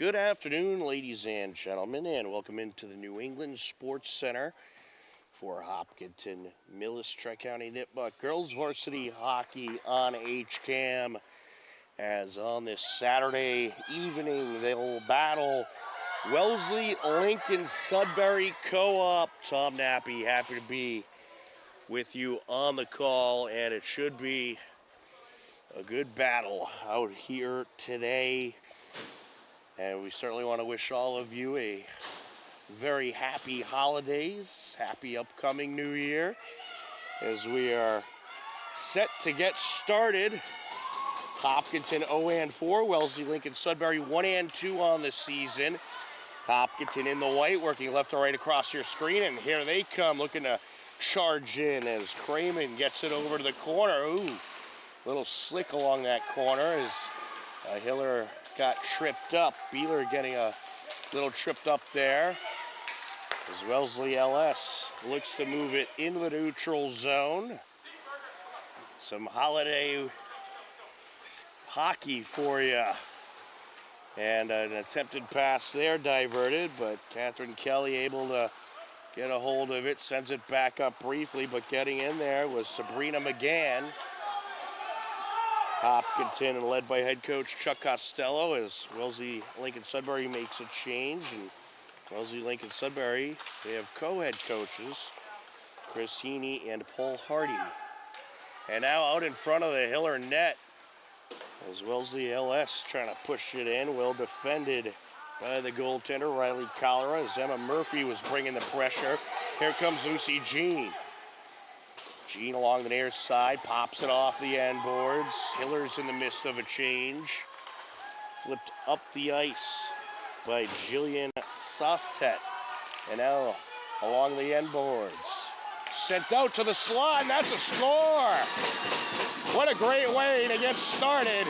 Good afternoon, ladies and gentlemen, and welcome into the New England Sports Center for Hopkinton Millis Tri-County Nipmuc Girls Varsity Hockey on HCAM. As on this Saturday evening, they will battle Wellesley, Lincoln, Sudbury Co-op. Tom Nappy, happy to be with you on the call, and it should be a good battle out here today. And we certainly want to wish all of you a very happy holidays, happy upcoming new year, as we are set to get started. Hopkinton 0-4, Wellesley, Lincoln, Sudbury 1-2 on the season. Hopkinton in the white, working left to right across your screen, and here they come, looking to charge in as Cramen gets it over to the corner. Ooh, little slick along that corner as Hiller got tripped up. Beeler getting a little tripped up there as Wellesley LS looks to move it into the neutral zone. Some holiday hockey for you. And an attempted pass there diverted, but Catherine Kelly able to get a hold of it, sends it back up briefly, but getting in there was Sabrina McGann. Hopkinton, led by head coach Chuck Costello, as Wellesley Lincoln Sudbury makes a change. And Wellesley Lincoln Sudbury, they have co-head coaches, Chris Heaney and Paul Hardy. And now out in front of the Hiller net, as Wellesley LS trying to push it in, well defended by the goaltender, Riley Cholera, as Emma Murphy was bringing the pressure. Here comes Lucy Jean. Jean along the near side, pops it off the end boards. Hiller's in the midst of a change. Flipped up the ice by Jillian Sostet. And now along the end boards. Sent out to the slot, and that's a score! What a great way to get started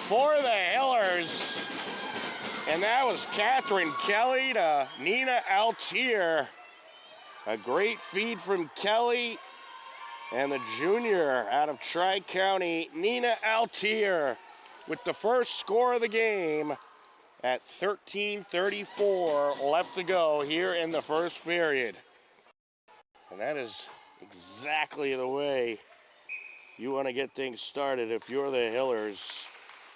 for the Hillers. And that was Catherine Kelly to Nina Altier. A great feed from Kelly. And the junior out of Tri-County, Nina Altier, with the first score of the game at 13:34 left to go here in the first period. And that is exactly the way you want to get things started if you're the Hillers.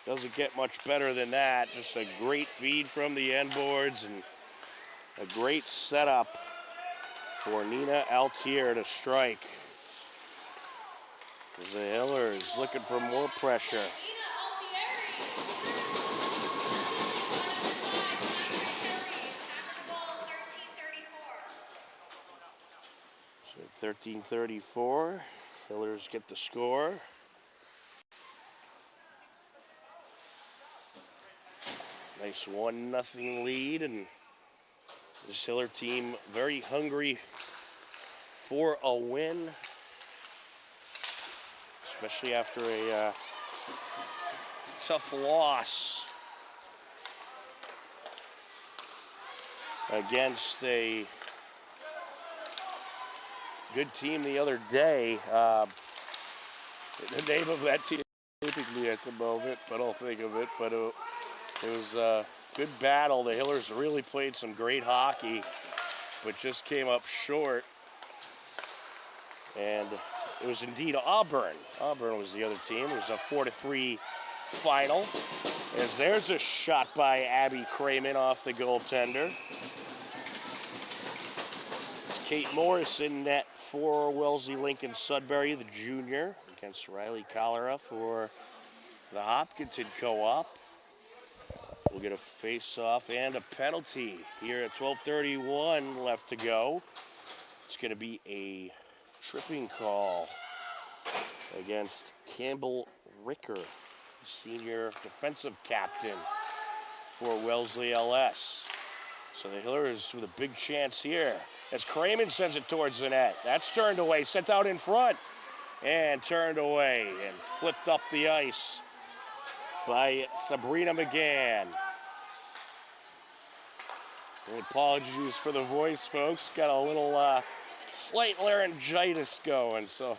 Doesn't get much better than that. Just a great feed from the end boards and a great setup for Nina Altier to strike. The Hillers looking for more pressure. So 13:34, Hillers get the score. Nice 1-0 lead, and this Hiller team very hungry for a win, especially after a tough loss against a good team the other day. The name of that team escaping me at the moment, but I'll think of it. But it was a good battle. The Hillers really played some great hockey, but just came up short. And it was indeed Auburn. Auburn was the other team. It was a 4-3 final. As there's a shot by Abby Cramen off the goaltender. It's Kate Morris in net for Wellesley Lincoln Sudbury, the junior, against Riley Cholera for the Hopkinton Co-op. We'll get a face-off and a penalty here at 12:31 left to go. It's going to be a tripping call against Campbell Ricker, senior defensive captain for Wellesley LS. So the Hillers with a big chance here as Cramen sends it towards the net. That's turned away, sent out in front, and turned away and flipped up the ice by Sabrina McGann. And apologies for the voice, folks. Got a little slight laryngitis going, so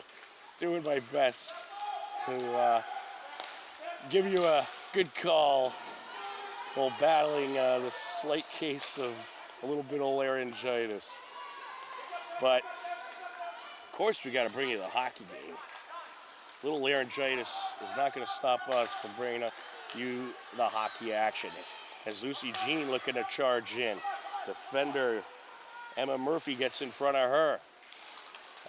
doing my best to give you a good call while battling the slight case of a little bit of laryngitis. But, of course, we got to bring you the hockey game. Little laryngitis is not going to stop us from bringing you the hockey action. As Lucy Jean looking to charge in. Defender Emma Murphy gets in front of her.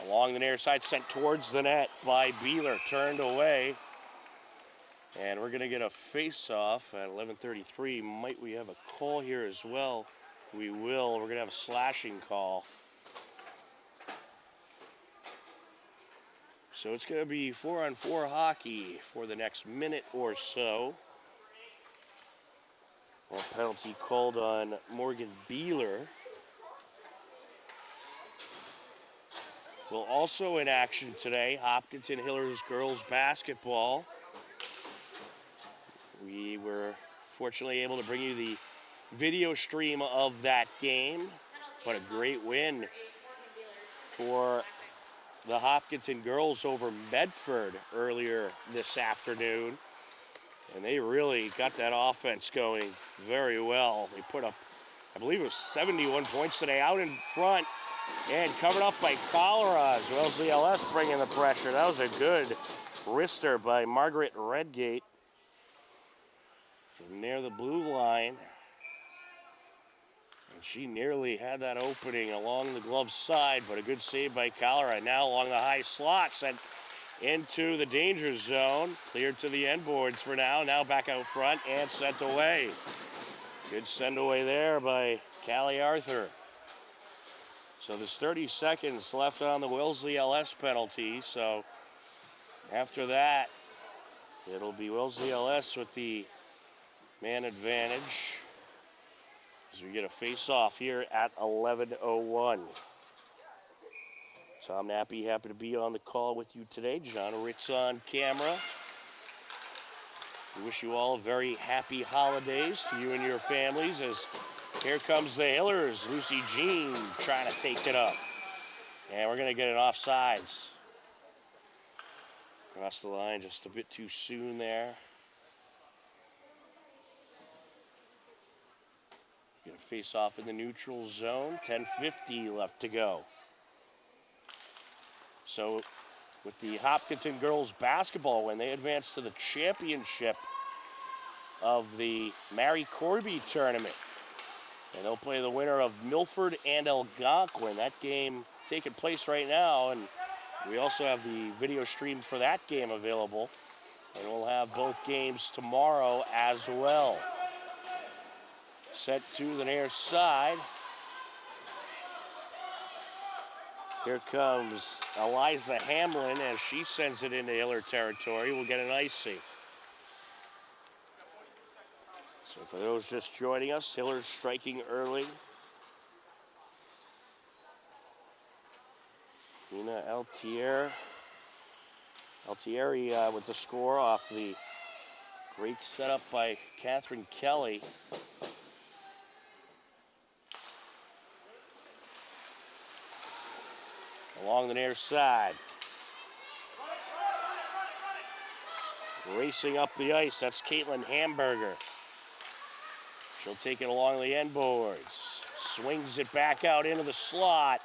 Along the near side, sent towards the net by Beeler, turned away. And we're going to get a face-off at 11:33. Might we have a call here as well? We will. We're going to have a slashing call. So it's going to be 4-on-4 hockey for the next minute or so. A penalty called on Morgan Beeler. Well, also in action today, Hopkinton Hillers girls basketball. We were fortunately able to bring you the video stream of that game, but a great win for the Hopkinton girls over Medford earlier this afternoon. And they really got that offense going very well. They put up, I believe it was 71 points today, out in front and covered up by Cholera as Wellesley LS bringing the pressure. That was a good wrister by Margaret Redgate from near the blue line. And she nearly had that opening along the glove side, but a good save by Cholera. Now along the high slot, sent into the danger zone. Cleared to the end boards for now. Now back out front and sent away. Good send away there by Callie Arthur. So there's 30 seconds left on the Wellesley LS penalty. So after that, it'll be Wellesley LS with the man advantage as we get a face-off here at 11:01. Tom Nappy, happy to be on the call with you today. John Ritz on camera. We wish you all very happy holidays to you and your families as here comes the Hillers. Lucy Jean trying to take it up. And we're going to get it offsides. Across the line just a bit too soon there. Going to face off in the neutral zone. 10:50 left to go. So with the Hopkinton girls basketball win, they advance to the championship of the Mary Corby tournament. And they'll play the winner of Milford and Algonquin. That game taking place right now, and we also have the video stream for that game available. And we'll have both games tomorrow as well. Set to the near side. Here comes Eliza Hamlin as she sends it into Hiller territory. We'll get an icing. So for those just joining us, Hiller striking early. Nina Altieri with the score off the great setup by Catherine Kelly. Along the near side. Racing up the ice, that's Caitlin Hamburger. She'll take it along the end boards. Swings it back out into the slot.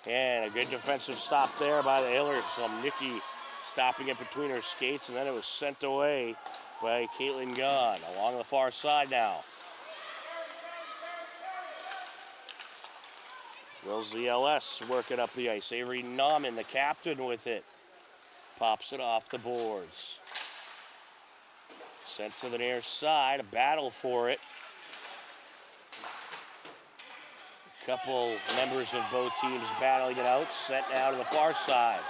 And a good defensive stop there by the Hillers. Nikki stopping it between her skates, and then it was sent away by Caitlin Gunn. Along the far side now. Wellesley LS working up the ice. Avery Nauman, the captain, with it. Pops it off the boards. Sent to the near side. A battle for it. A couple members of both teams battling it out. Sent now to the far side.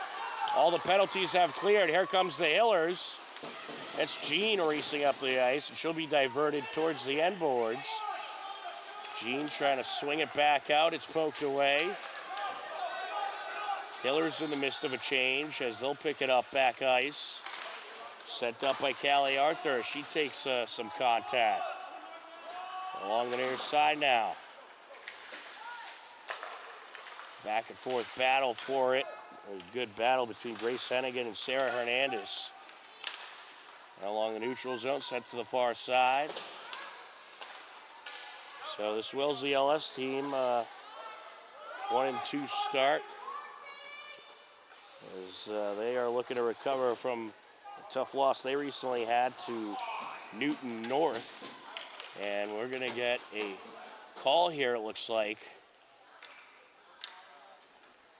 All the penalties have cleared. Here comes the Hillers. That's Jean racing up the ice, and she'll be diverted towards the end boards. Jean trying to swing it back out. It's poked away. Hillers in the midst of a change as they'll pick it up back ice. Sent up by Callie Arthur. She takes some contact. Along the near side now. Back and forth battle for it. A good battle between Grace Hennigan and Sarah Hernandez. And along the neutral zone, sent to the far side. So this Wellesley LS team, 1-2 start, as they are looking to recover from a tough loss they recently had to Newton North. And we're going to get a call here, it looks like.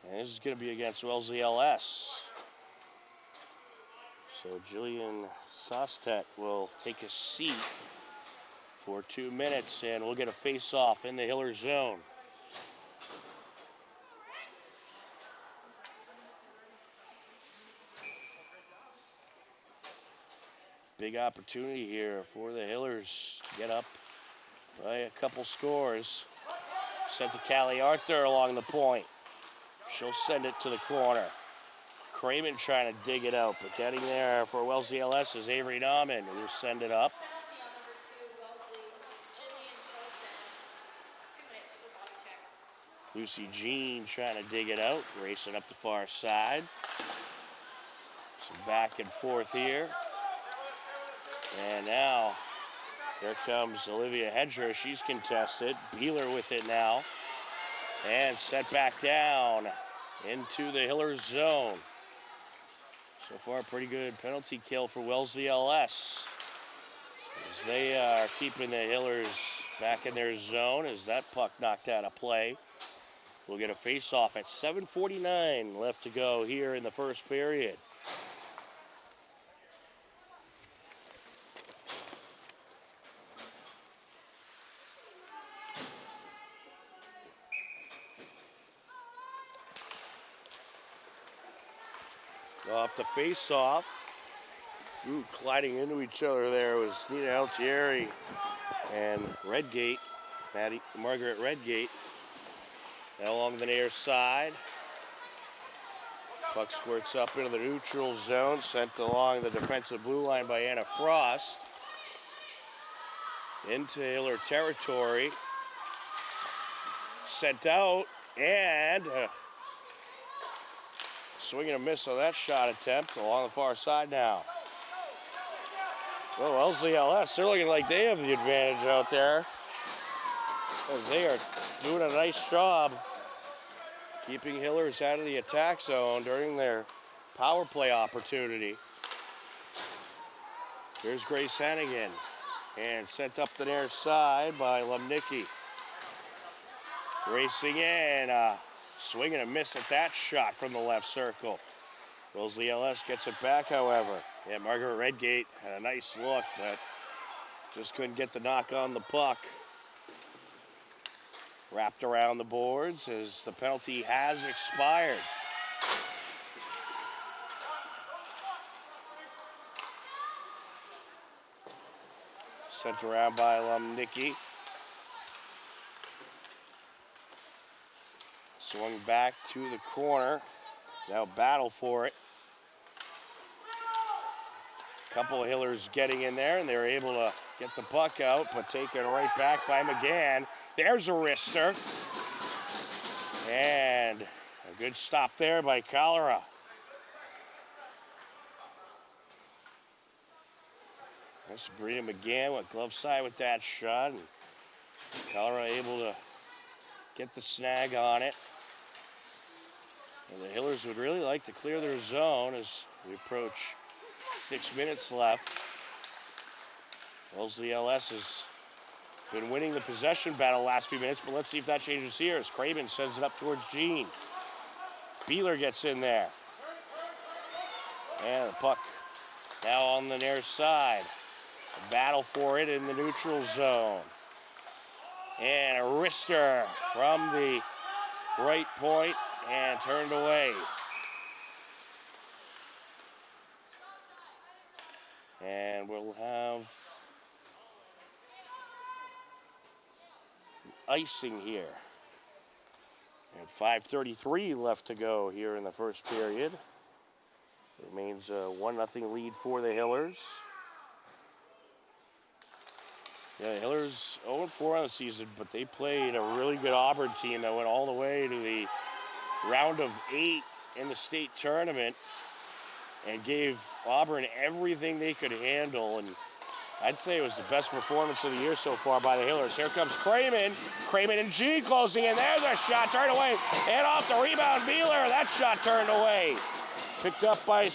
And this is going to be against Wellesley LS. So Jillian Sostet will take a seat for 2 minutes, and we'll get a face-off in the Hiller zone. Big opportunity here for the Hillers to get up by a couple scores. Sent to Callie Arthur along the point. She'll send it to the corner. Craven trying to dig it out, but getting there for Wellesley LS is Avery Nauman, who will send it up. Lucy Jean trying to dig it out, racing up the far side. Some back and forth here. And now, here comes Olivia Hedger. She's contested. Beeler with it now. And set back down into the Hiller zone. So far, pretty good penalty kill for Wellesley LS, as they are keeping the Hillers back in their zone as that puck knocked out of play. We'll get a face-off at 7:49 left to go here in the first period. Off the face-off. Ooh, colliding into each other there was Nina Altieri and Redgate, Margaret Redgate. Now along the near side. Puck squirts up into the neutral zone, sent along the defensive blue line by Anna Frost. Into Hiller territory. Sent out, and swing and a miss on that shot attempt along the far side now. Well, Wellesley LS, they're looking like they have the advantage out there, as they are doing a nice job keeping Hillers out of the attack zone during their power play opportunity. Here's Grace Hennigan, and sent up the near side by Lumnicki. Racing in, swing and a miss at that shot from the left circle. Wellesley LS gets it back, however. Yeah, Margaret Redgate had a nice look, but just couldn't get the knock on the puck. Wrapped around the boards as the penalty has expired. Sent around by Lumnicki. Swung back to the corner. Now battle for it. Couple of Hillers getting in there, and they're able to get the puck out, but taken right back by McGann. There's a wrister. And a good stop there by Cholera. That's Sabrina McGann with glove side with that shot. And Cholera able to get the snag on it. And the Hillers would really like to clear their zone as we approach 6 minutes left. Wellesley LS has been winning the possession battle the last few minutes, but let's see if that changes here as Craven sends it up towards Jean. Beeler gets in there. And the puck now on the near side. A battle for it in the neutral zone. And a wrister from the right point and turned away. And we'll have icing here. And 5:33 left to go here in the first period. Remains a 1-0 lead for the Hillers. Yeah, the Hillers 0-4 on the season, but they played a really good Auburn team that went all the way to the round of 8 in the state tournament and gave Auburn everything they could handle. And I'd say it was the best performance of the year so far by the Hillers. Here comes Cramen. Cramen and G closing in. There's a shot turned away. And off the rebound, Beeler. That shot turned away. Picked up by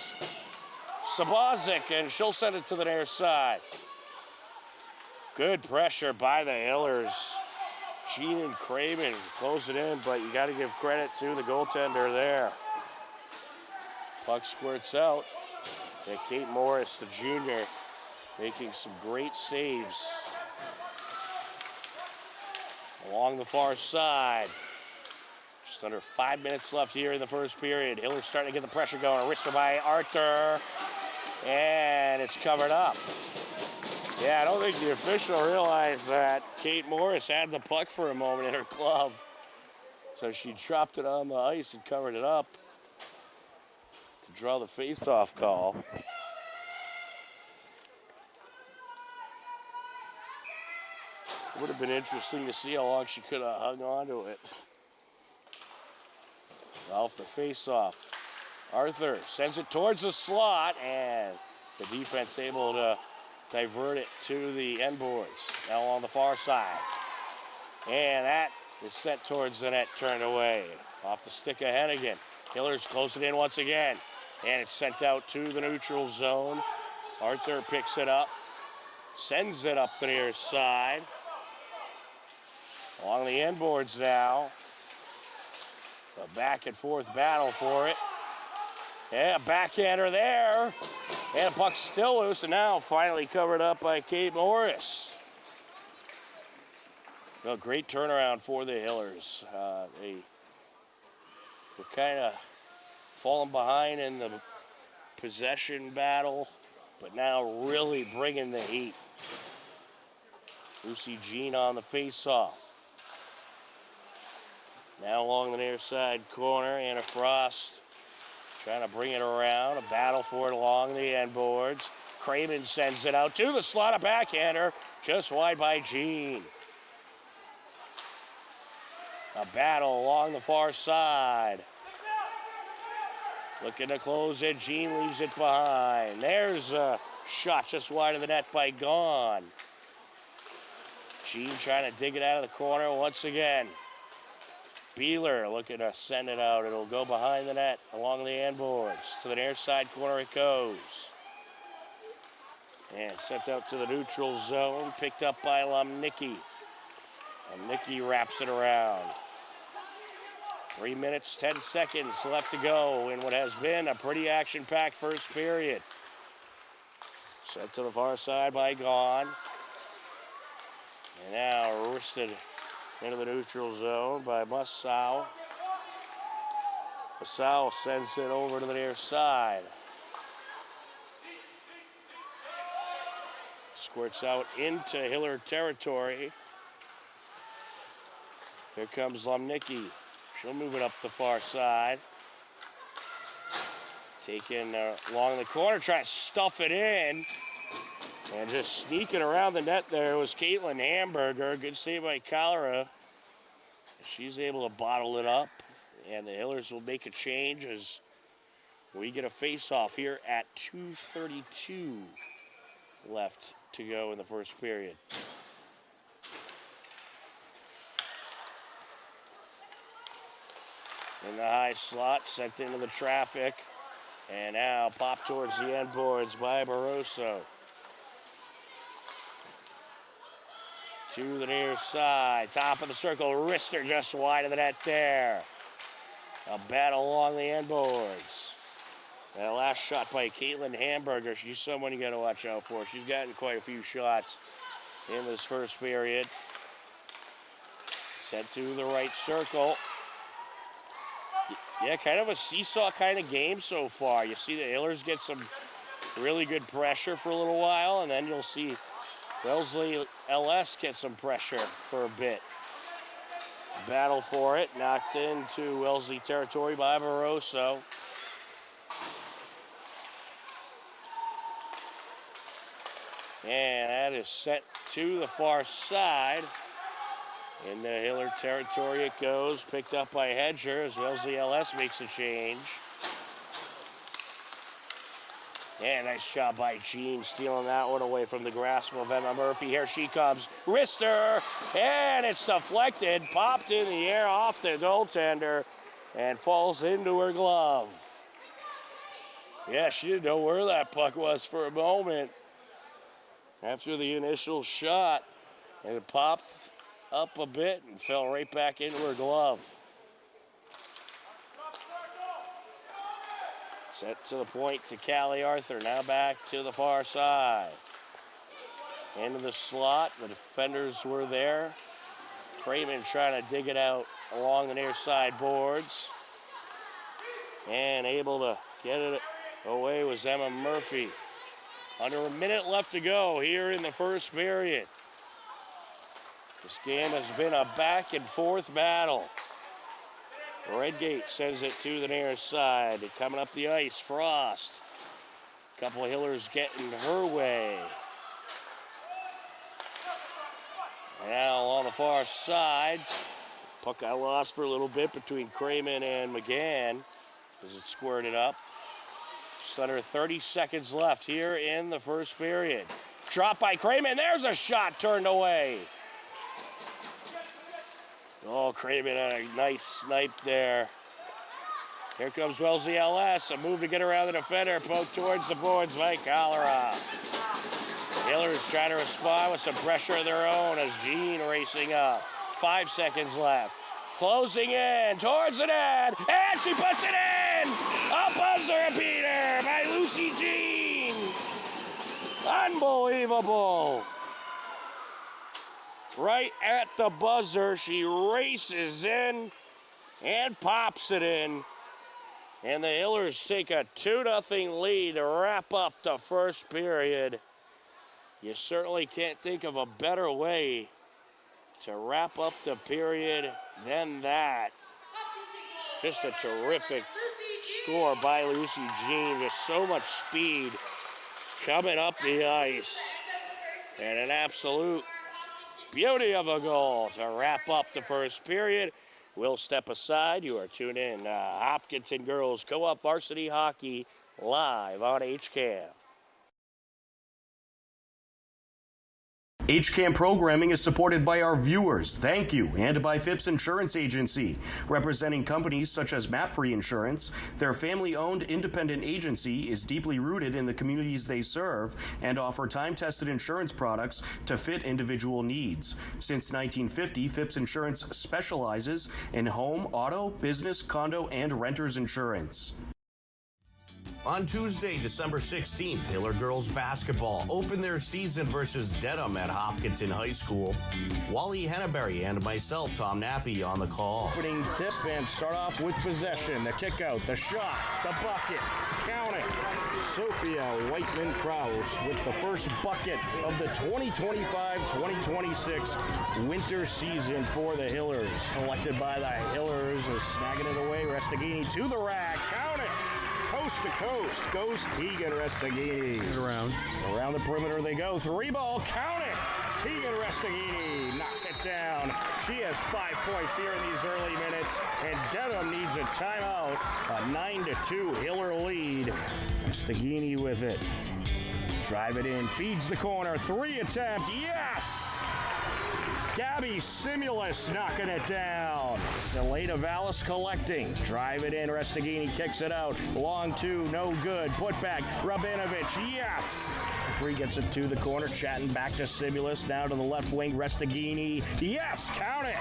Sabozic, and she'll send it to the near side. Good pressure by the Hillers. Jean and Cramen close it in, but you got to give credit to the goaltender there. Puck squirts out. And Kate Morris, the junior, making some great saves. Along the far side. Just under 5 minutes left here in the first period. Hillers starting to get the pressure going. A wrister by Arthur. And it's covered up. Yeah, I don't think the official realized that Kate Morris had the puck for a moment in her glove. So she dropped it on the ice and covered it up to draw the face-off call. It would have been interesting to see how long she could have hung on to it. Off the face-off. Arthur sends it towards the slot, and the defense able to divert it to the end boards. Now on the far side. And that is sent towards the net, turned away. Off the stick of Hennigan. Hillers close it in once again. And it's sent out to the neutral zone. Arthur picks it up. Sends it up the near side. Along the end boards now. A back and forth battle for it. Yeah, backhander there. And the puck's still loose, and now finally covered up by Kate Morris. Well, great turnaround for the Hillers. They were kind of falling behind in the possession battle, but now really bringing the heat. Lucy Jean on the face-off. Now along the near side corner, Anna Frost trying to bring it around. A battle for it along the end boards. Cramen sends it out to the slot, a backhander, just wide by Jean. A battle along the far side. Looking to close it, Jean leaves it behind. There's a shot just wide of the net by Gaughan. Jean trying to dig it out of the corner once again. Beeler looking to send it out. It'll go behind the net along the end boards. To the near side corner it goes. And sent out to the neutral zone. Picked up by Lomnicki. Lomnicki wraps it around. 3 minutes, 10 seconds left to go in what has been a pretty action-packed first period. Sent to the far side by Gaughan. And now wristed into the neutral zone by Massow. Massow sends it over to the near side. Squirts out into Hiller territory. Here comes Lomnicki. She'll move it up the far side. Taken along the corner, trying to stuff it in. And just sneaking around the net there was Caitlin Hamburger. Good save by Cholera. She's able to bottle it up. And the Hillers will make a change as we get a face-off here at 2:32 left to go in the first period. In the high slot, sent into the traffic. And now popped towards the end boards by Barroso. To the near side, top of the circle, wrister just wide of the net there. A battle along the end boards. That last shot by Caitlin Hamburger, she's someone you got to watch out for. She's gotten quite a few shots in this first period. Sent to the right circle. Yeah, kind of a seesaw kind of game so far. You see the Hillers get some really good pressure for a little while, and then you'll see Wellesley LS get some pressure for a bit. Battle for it, knocked into Wellesley territory by Barroso. And that is set to the far side. In the Hiller territory it goes, picked up by Hedger as Wellesley LS makes a change. And nice shot by Jean, stealing that one away from the grasp of Emma Murphy. Here she comes. Wrister, and it's deflected, popped in the air off the goaltender, and falls into her glove. Yeah, she didn't know where that puck was for a moment after the initial shot, and it popped up a bit and fell right back into her glove. Set to the point to Callie Arthur, now back to the far side. Into the slot, the defenders were there. Craven trying to dig it out along the near side boards. And able to get it away was Emma Murphy. Under a minute left to go here in the first period. This game has been a back and forth battle. Redgate sends it to the near side. Coming up the ice, Frost. A couple of Hillers getting her way. Now on the far side, puck got lost for a little bit between Crayman and McGann as it squirted up. Just under 30 seconds left here in the first period. Drop by Crayman. There's a shot turned away. Oh, Craven had a nice snipe there. Here comes Wellesley LS. A move to get around the defender. Poked towards the boards by Cholera. Hillers trying to respond with some pressure of their own as Jean racing up. 5 seconds left. Closing in towards the net. And she puts it in! A buzzer beater by Lucy Jean. Unbelievable. Right at the buzzer, she races in and pops it in. And the Hillers take a 2-0 lead to wrap up the first period. You certainly can't think of a better way to wrap up the period than that. Just a terrific score by Lucy Jean. Just so much speed coming up the ice. And an absolute beauty of a goal to wrap up the first period. We'll step aside. You are tuned in Hopkinton Girls Co-op Varsity Hockey live on HCAM. HCAM programming is supported by our viewers, thank you, and by Phipps Insurance Agency, representing companies such as MapFree Insurance. Their family-owned independent agency is deeply rooted in the communities they serve and offer time-tested insurance products to fit individual needs. Since 1950, Phipps Insurance specializes in home, auto, business, condo, and renters insurance. On Tuesday, December 16th, Hiller girls basketball opened their season versus Dedham at Hopkinton High School. Wally Henneberry and myself, Tom Nappy, on the call. Opening tip and start off with possession. The kick out, the shot, the bucket. Count it. Sophia Whiteman-Krause with the first bucket of the 2025-2026 winter season for the Hillers. Selected by the Hillers is snagging it away. Restaghini to the rack. Count it. Coast to coast goes Tegan Restaghini. Around the perimeter they go. 3-ball, count it. Tegan Restaghini knocks it down. She has 5 points here in these early minutes, and Dedham needs a timeout. A 9-2 Hiller lead. Restaghini with it. Drive it in, feeds the corner. 3 attempt, yes! Gabby Simulus knocking it down. Delata Vallis collecting. Drive it in. Restaghini kicks it out. Long two, no good. Put back. Rabinovich, yes. Free gets it to the corner. Chatting back to Simulus. Now to the left wing. Restaghini, yes. Count it.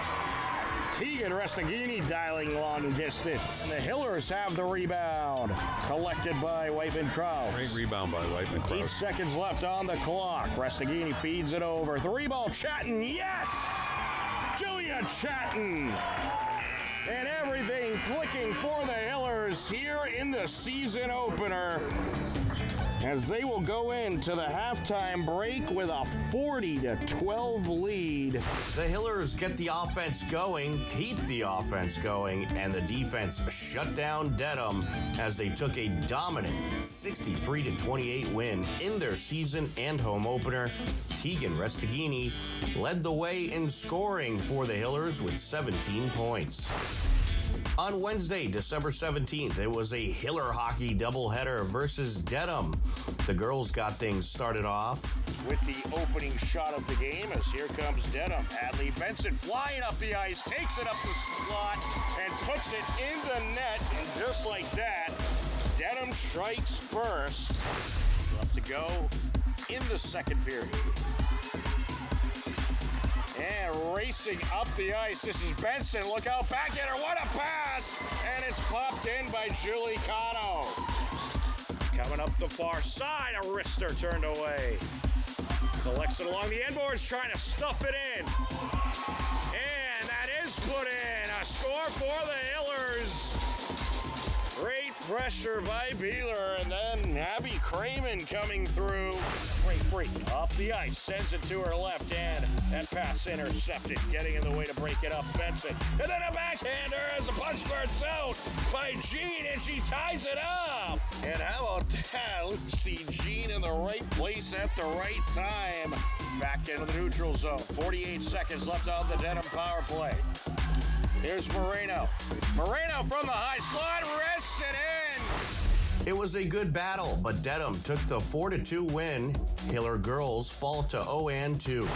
Tegan Restaghini dialing long distance. And the Hillers have the rebound. Collected by Whiteman-Krause. Great rebound by Whiteman-Krause. 8 seconds left on the clock. Restaghini feeds it over. 3-ball, Chatton, yes! Julia Chatton. And everything clicking for the Hillers here in the season opener, as they will go into the halftime break with a 40-12 lead. The Hillers get the offense going, keep the offense going, and the defense shut down Dedham as they took a dominant 63-28 win in their season and home opener. Tegan Restaghini led the way in scoring for the Hillers with 17 points. On Wednesday, December 17th, it was a Hiller hockey doubleheader versus Dedham. The girls got things started off with the opening shot of the game, as here comes Dedham. Adley Benson flying up the ice, takes it up the slot, and puts it in the net. And just like that, Dedham strikes first. Left to go in the second period. And racing up the ice, this is Benson. Look out, backhander, what a pass! And it's popped in by Julie Cotto. Coming up the far side, a wrister turned away. Collects it along the end boards, trying to stuff it in. And that is put in. A score for the Hillers. Great pressure by Beeler, and then Abby Cramen coming through. Great break up the ice, sends it to her left hand. That pass intercepted, getting in the way to break it up, Benson. And then a backhander as the punch bursts out by Jean, and she ties it up. And how about that? Lucy Jean in the right place at the right time. Back into the neutral zone. 48 seconds left on the Dedham power play. Here's Moreno. Moreno from the high slot, rests it in. It was a good battle, but Dedham took the 4-2 win. Hiller girls fall to 0-2.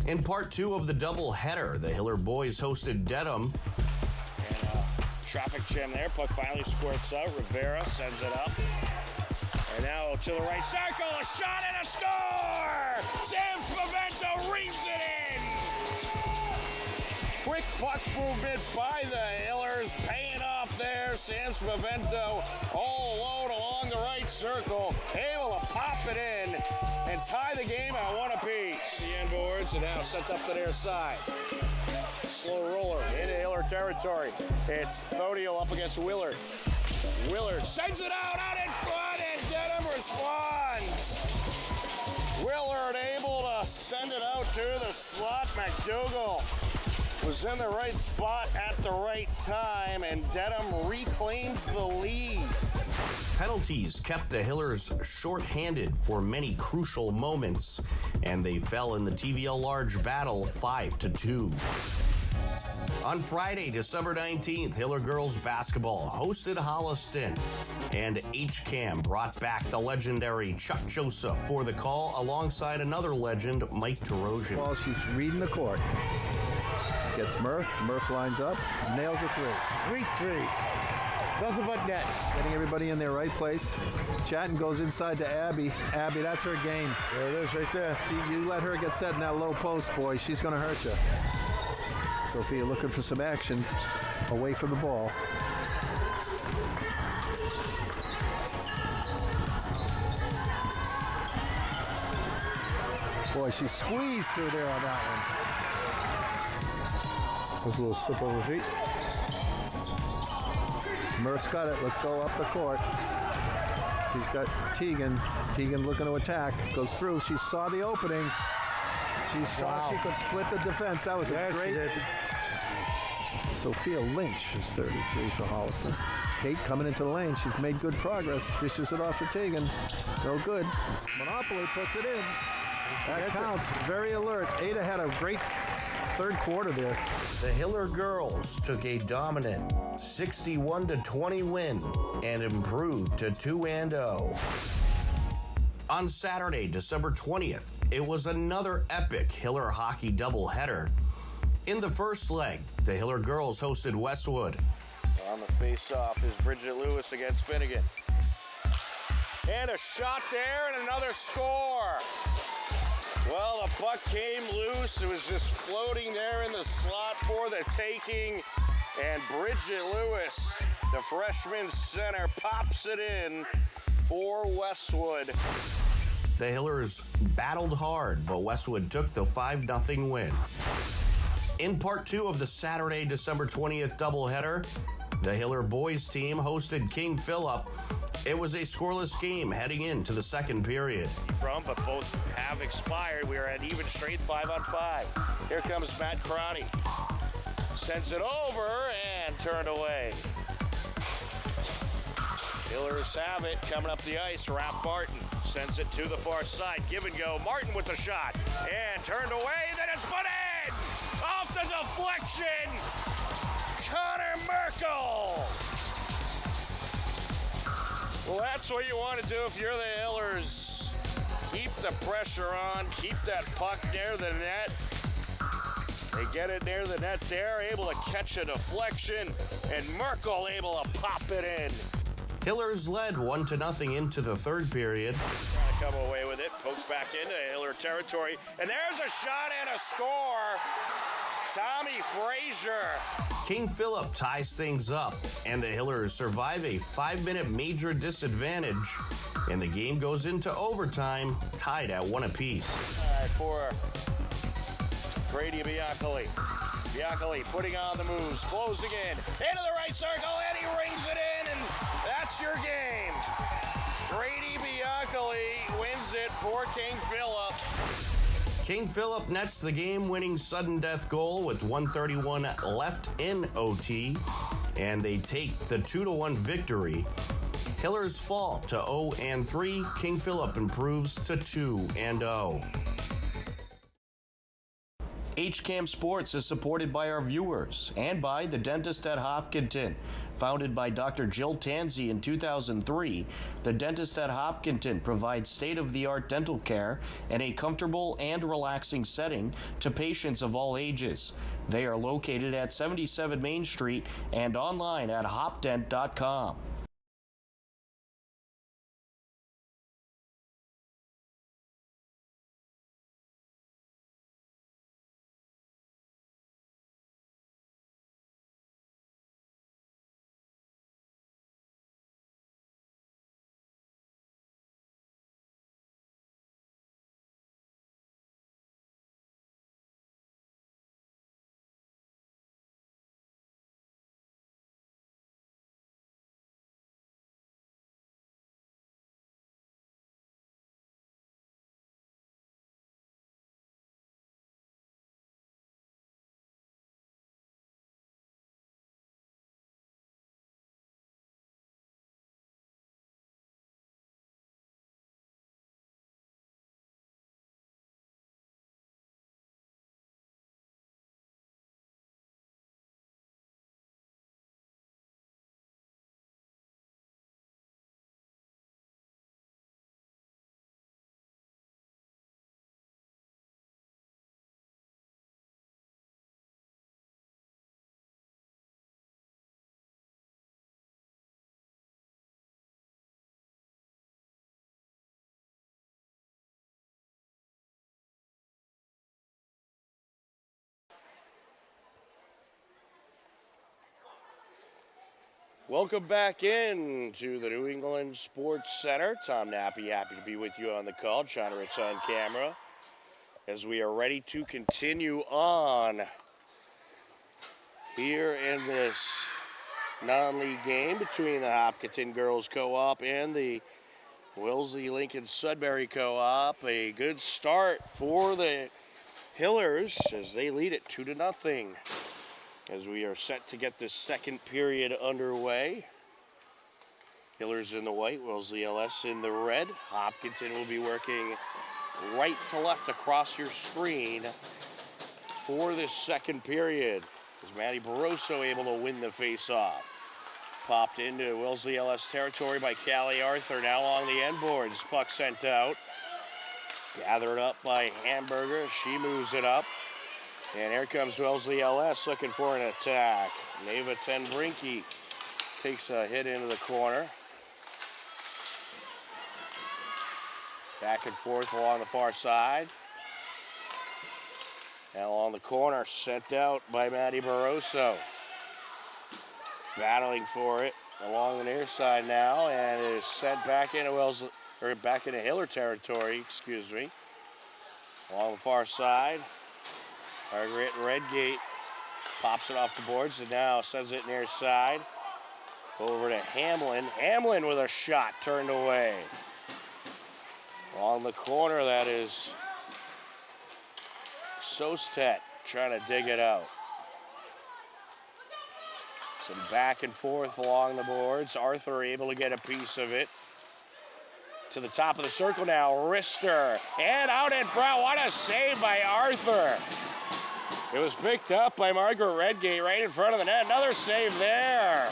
In part 2 of the doubleheader, the Hiller boys hosted Dedham. And traffic jam there. Puck finally squirts out. Rivera sends it up. And now to the right circle, a shot and a score! Sam Spavento reams it in! Quick puck movement by the Hillers, paying off there. Sam Spavento all alone along the right circle, able to pop it in and tie the game at 1 apiece. The end boards are now sent up to their side. Slow roller into Hiller territory. It's Thodio up against Willard. Willard sends it out in front, and Dedham responds. Willard able to send it out to the slot. McDougall was in the right spot at the right time, and Dedham reclaims the lead. Penalties kept the Hillers short-handed for many crucial moments, and they fell in the TVL Large battle 5-2. On Friday, December 19th, Hiller girls basketball hosted Holliston, and HCAM brought back the legendary Chuck Joseph for the call alongside another legend, Mike Tarosian. Well, she's reading the court. Gets Murph. Murph lines up, nails a three. Sweet three. Nothing but net. Getting everybody in their right place. Chatton goes inside to Abby. Abby, that's her game. There it is right there. You let her get set in that low post, boy. She's going to hurt you. Sophia looking for some action away from the ball. Boy, she squeezed through there on that one. Just a little slip over feet. Murph's got it. Let's go up the court. She's got Teagan. Teagan looking to attack. Goes through. She saw the opening. She saw she could split the defense. That was a great. Sophia Lynch is 33 for Holliston. Kate coming into the lane. She's made good progress. Dishes it off for Teagan. No good. Monopoly puts it in. That counts. Very alert. Ada had a great third quarter there. The Hiller girls took a dominant 61-20 win and improved to 2-0. On Saturday, December 20th, it was another epic Hiller hockey doubleheader. In the first leg, the Hiller girls hosted Westwood. On the face-off is Bridget Lewis against Finnegan. And a shot there and another score. Well, the puck came loose. It was just floating there in the slot for the taking. And Bridget Lewis, the freshman center, pops it in for Westwood. The Hillers battled hard, but Westwood took the 5-0 win. In part 2 of the Saturday, December 20th doubleheader, the Hiller boys team hosted King Philip. It was a scoreless game heading into the second period. But both have expired. We are at even straight 5-on-5. Here comes Matt Crotty. Sends it over and turned away. Hillers have it coming up the ice. Raph Martin sends it to the far side. Give and go. Martin with the shot and turned away. Then it's put in off the deflection. Connor Merkel. Well, that's what you want to do if you're the Hillers. Keep the pressure on, keep that puck near the net. They get it near the net there, able to catch a deflection, and Merkel able to pop it in. Hillers led 1-0 into the third period. Trying to come away with it, pokes back into Hiller territory, and there's a shot and a score. Tommy Frazier. King Philip ties things up, and the Hillers survive a 5-minute major disadvantage, and the game goes into overtime, tied at 1 apiece. All right, for Grady Biancoli. Biancoli putting on the moves, closing in, into the right circle, and he rings it in, and that's your game. Grady Biancoli wins it for King Philip. King Philip nets the game-winning sudden death goal with 1:31 left in OT, and they take the 2-1 victory. Hillers fall to 0-3. King Philip improves to 2-0. HCAM Sports is supported by our viewers and by the Dentist at Hopkinton. Founded by Dr. Jill Tansey in 2003, the Dentist at Hopkinton provides state-of-the-art dental care in a comfortable and relaxing setting to patients of all ages. They are located at 77 Main Street and online at hopdent.com. Welcome back in to the New England Sports Center. Tom Nappy, happy to be with you on the call. John Ritz on camera as we are ready to continue on here in this non-league game between the Hopkinton Girls Co-op and the Wellesley Lincoln Sudbury Co-op. A good start for the Hillers as they lead it 2-0. As we are set to get this second period underway. Hillers in the white, Wellesley LS in the red. Hopkinton will be working right to left across your screen for this second period. As Maddie Barroso able to win the face-off. Popped into Wellesley LS territory by Callie Arthur, now along the end boards. Puck sent out. Gathered up by Hamburger, she moves it up. And here comes Wellesley LS looking for an attack. Neva Tenbrinky takes a hit into the corner. Back and forth along the far side. Now along the corner, sent out by Maddie Barroso. Battling for it along the near side now, and it is sent back into back into Hiller territory, excuse me. Along the far side. Margaret Redgate pops it off the boards and now sends it near side. Over to Hamlin. Hamlin with a shot turned away. Along the corner, that is Sostet trying to dig it out. Some back and forth along the boards. Arthur able to get a piece of it. To the top of the circle now, Rister. And out at Brown. What a save by Arthur. It was picked up by Margaret Redgate right in front of the net. Another save there.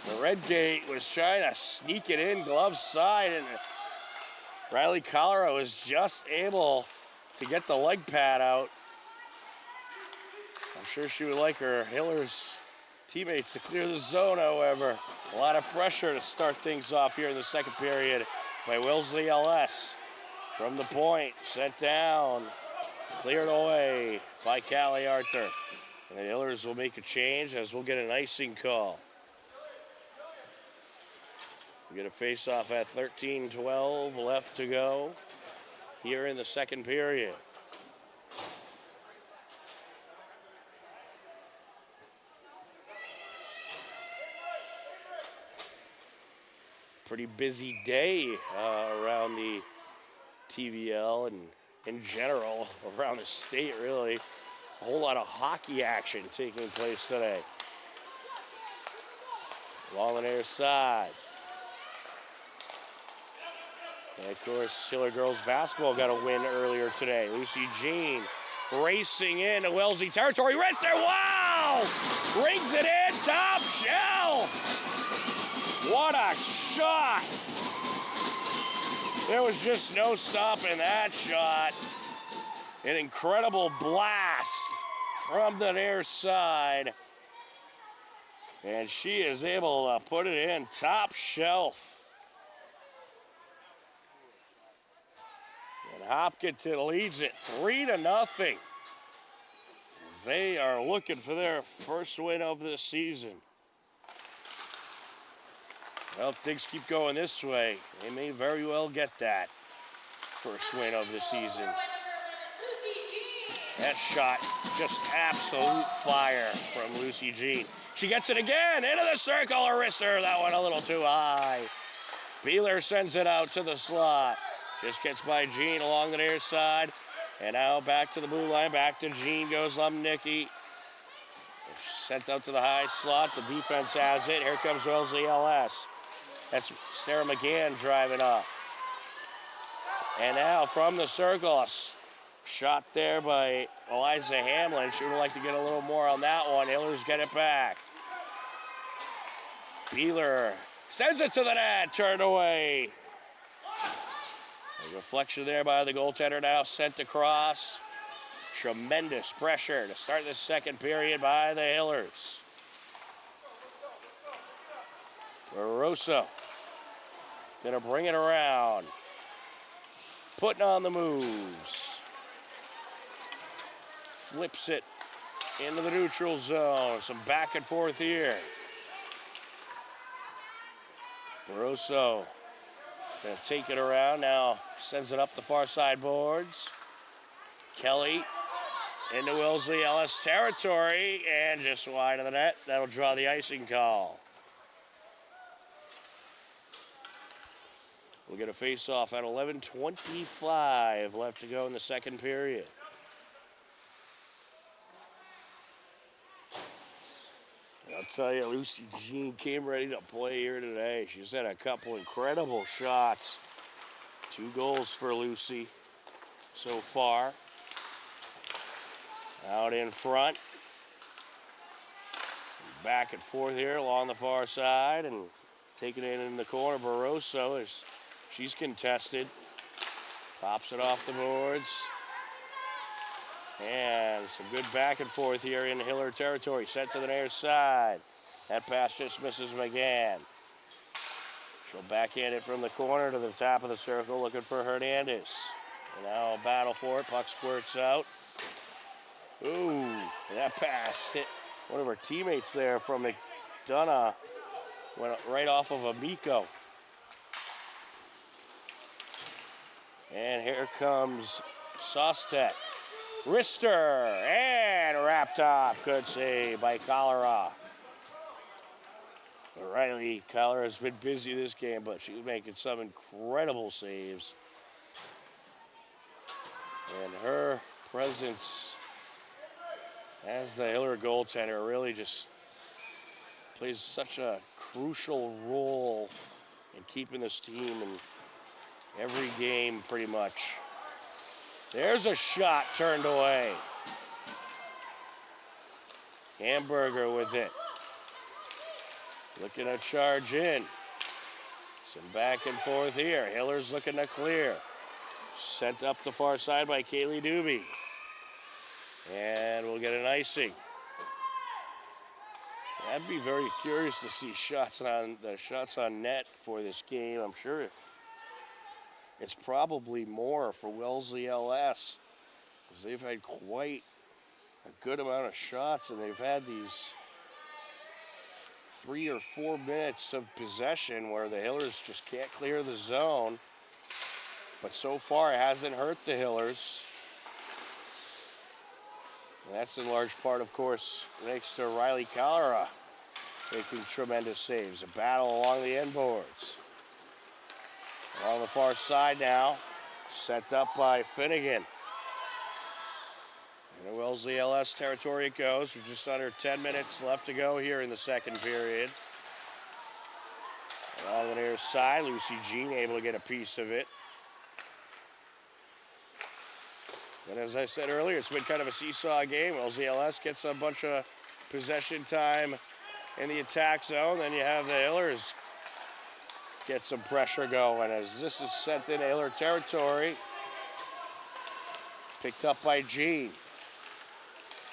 The Redgate was trying to sneak it in glove side, and Riley Collara was just able to get the leg pad out. I'm sure she would like her Hillers teammates to clear the zone, however. A lot of pressure to start things off here in the second period by Wellesley LS. From the point, sent down, cleared away by Callie Arthur. And the Hillers will make a change as we'll get an icing call. We get a face-off at 13-12 left to go here in the second period. Pretty busy day around the TVL and in general around the state, really. A whole lot of hockey action taking place today. Along the near side. And of course, Hiller girls basketball got a win earlier today. Lucy Jean racing into Wellesley territory. Wrist there, wow! Rings it in, top shelf! What a shot! There was just no stopping that shot. An incredible blast from the near side. And she is able to put it in top shelf. And Hopkinton leads it 3-0. They are looking for their first win of the season. Well, if things keep going this way, they may very well get that first win of the season. That shot, just absolute fire from Lucy Jean. She gets it again, into the circle, her wrister. That one a little too high. Beeler sends it out to the slot. Just gets by Jean along the near side. And now back to the blue line, back to Jean goes Lumnicki. Sent out to the high slot, the defense has it. Here comes Wellesley LS. That's Sarah McGann driving up. And now from the circle, a shot there by Eliza Hamlin. She would like to get a little more on that one. Hillers get it back. Beeler sends it to the net, turned away. A reflection there by the goaltender, now sent across. Tremendous pressure to start the second period by the Hillers. Barroso gonna bring it around. Putting on the moves. Flips it into the neutral zone. Some back and forth here. Barroso gonna take it around. Now sends it up the far side boards. Kelly into Wellesley Ellis territory and just wide of the net. That'll draw the icing call. We'll get a face-off at 11:25 left to go in the second period. I'll tell you, Lucy Jean came ready to play here today. She's had a couple incredible shots. 2 goals for Lucy so far. Out in front. Back and forth here along the far side and taking it in the corner. Barroso is she's contested. Pops it off the boards. And some good back and forth here in Hiller territory. Sent to the near side. That pass just misses McGann. She'll backhand it from the corner to the top of the circle, looking for Hernandez. And now a battle for it. Puck squirts out. Ooh, that pass hit one of her teammates there from McDonough. Went right off of Amico. And here comes Sostek. Wrister and wrapped up. Good save by Collara. Riley Collara has been busy this game, but she's making some incredible saves. And her presence as the Hiller goaltender really just plays such a crucial role in keeping this team in every game pretty much. There's a shot turned away. Hamburger with it. Looking to charge in. Some back and forth here. Hiller's looking to clear. Sent up the far side by Kaylee Doobie. And we'll get an icing. I'd be very curious to see shots on net for this game. I'm sure it's probably more for Wellesley LS because they've had quite a good amount of shots, and they've had these 3 or 4 minutes of possession where the Hillers just can't clear the zone. But so far, it hasn't hurt the Hillers. And that's in large part, of course, thanks to Riley Cholera making tremendous saves. A battle along the end boards. Along the far side now, set up by Finnegan. In the Wellesley LS territory it goes. With just under 10 minutes left to go here in the second period. Along the near side, Lucy Jean able to get a piece of it. And as I said earlier, it's been kind of a seesaw game. Wellesley LS gets a bunch of possession time in the attack zone. Then you have the Hillers get some pressure going as this is sent in Hiller territory. Picked up by Jean.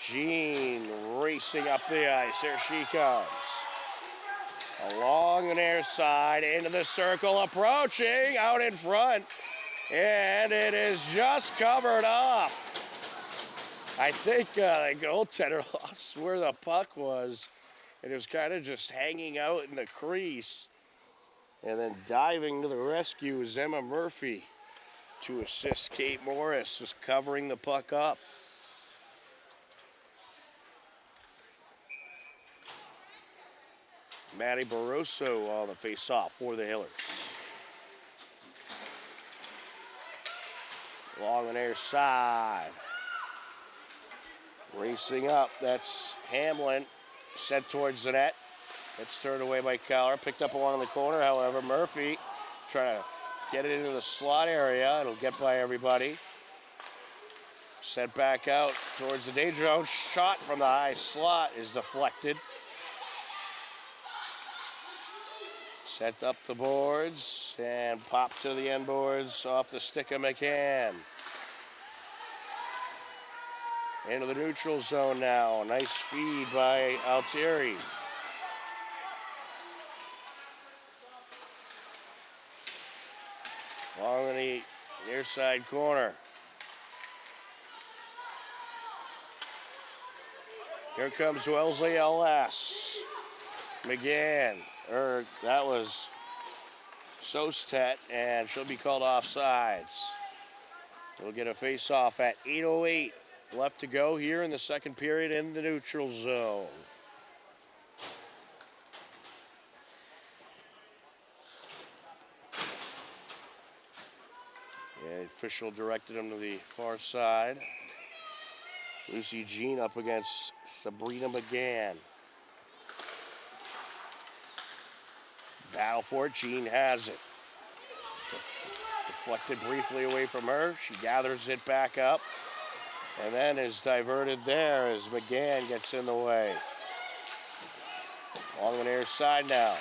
Jean racing up the ice. There she comes. Along the near side, into the circle, approaching, out in front. And it is just covered up. I think the goaltender lost where the puck was. And it was kind of just hanging out in the crease. And then diving to the rescue is Emma Murphy to assist Kate Morris, just covering the puck up. Maddie Barroso on the face-off for the Hillers. Along the near side. Racing up, that's Hamlin. Sent towards the net. It's turned away by Cowler. Picked up along the corner, however. Murphy trying to get it into the slot area. It'll get by everybody. Sent back out towards the danger zone. Shot from the high slot is deflected. Set up the boards and popped to the end boards off the stick of McCann. Into the neutral zone now. Nice feed by Altieri. Along the near side corner. Here comes Wellesley LS. McGann. That was Sostet, and she'll be called offsides. We'll get a face-off at 8:08 left to go here in the second period in the neutral zone. The official directed him to the far side. Lucy Jean up against Sabrina McGann. Battle for it, Jean has it. Deflected briefly away from her. She gathers it back up. And then is diverted there as McGann gets in the way. Along the near side now.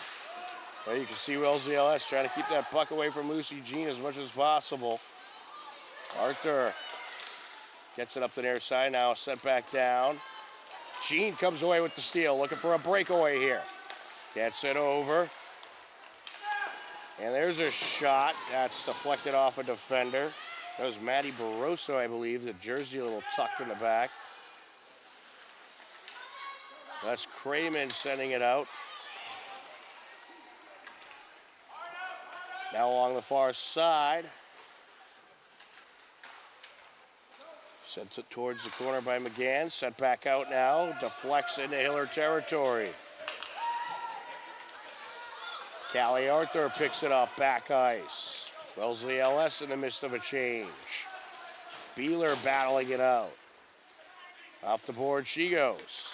Well, you can see Wellesley LS trying to keep that puck away from Lucy Jean as much as possible. Arthur gets it up the near side now, sent back down. Jean comes away with the steal, looking for a breakaway here. Gets it over. And there's a shot that's deflected off a defender. That was Maddie Barroso, I believe, the jersey a little tucked in the back. That's Crayman sending it out. Now along the far side. Sent it towards the corner by McGann. Sent back out now. Deflects into Hiller territory. Callie Arthur picks it up, back ice. Wellesley LS in the midst of a change. Beeler battling it out. Off the board she goes.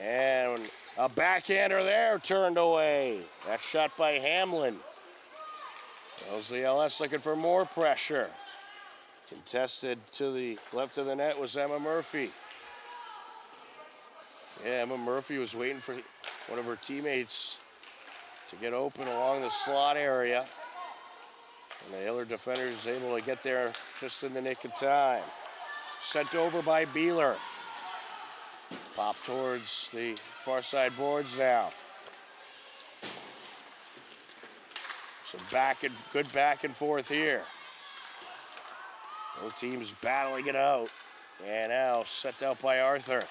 And a backhander there turned away. That shot by Hamlin. Wellesley LS looking for more pressure. Contested to the left of the net was Emma Murphy. Yeah, Emma Murphy was waiting for one of her teammates to get open along the slot area. And the Hiller defender is able to get there just in the nick of time. Sent over by Beeler. Pop towards the far side boards now. Some good back and forth here. Both teams battling it out. And now set out by Arthur.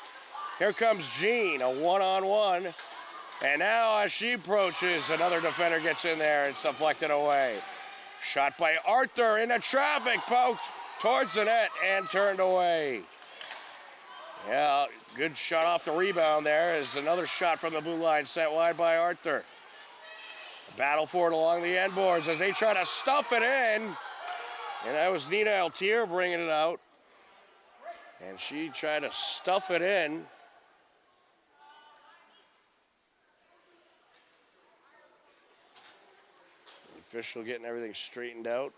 Here comes Jean, a one-on-one. And now as she approaches, another defender gets in there. It's deflected away. Shot by Arthur into traffic, poked towards the net and turned away. Yeah, good shot off the rebound there. Is another shot from the blue line sent wide by Arthur. Battle for it along the end boards as they try to stuff it in. And that was Nina Altier bringing it out. And she tried to stuff it in. The official getting everything straightened out.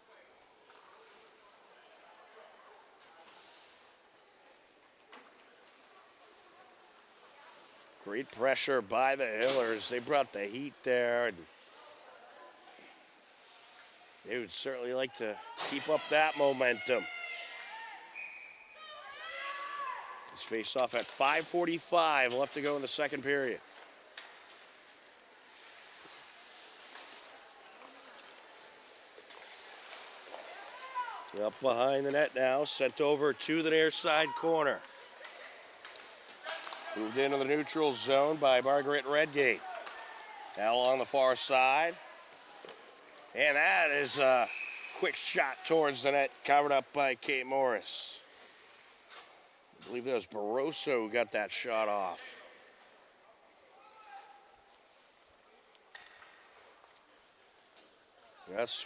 Great pressure by the Hillers. They brought the heat there. And they would certainly like to keep up that momentum. This face off at 5:45 left to go in the second period. Up behind the net now, sent over to the near side corner. Moved into the neutral zone by Margaret Redgate. Now along the far side. And that is a quick shot towards the net, covered up by Kate Morris. I believe that was Barroso who got that shot off. That's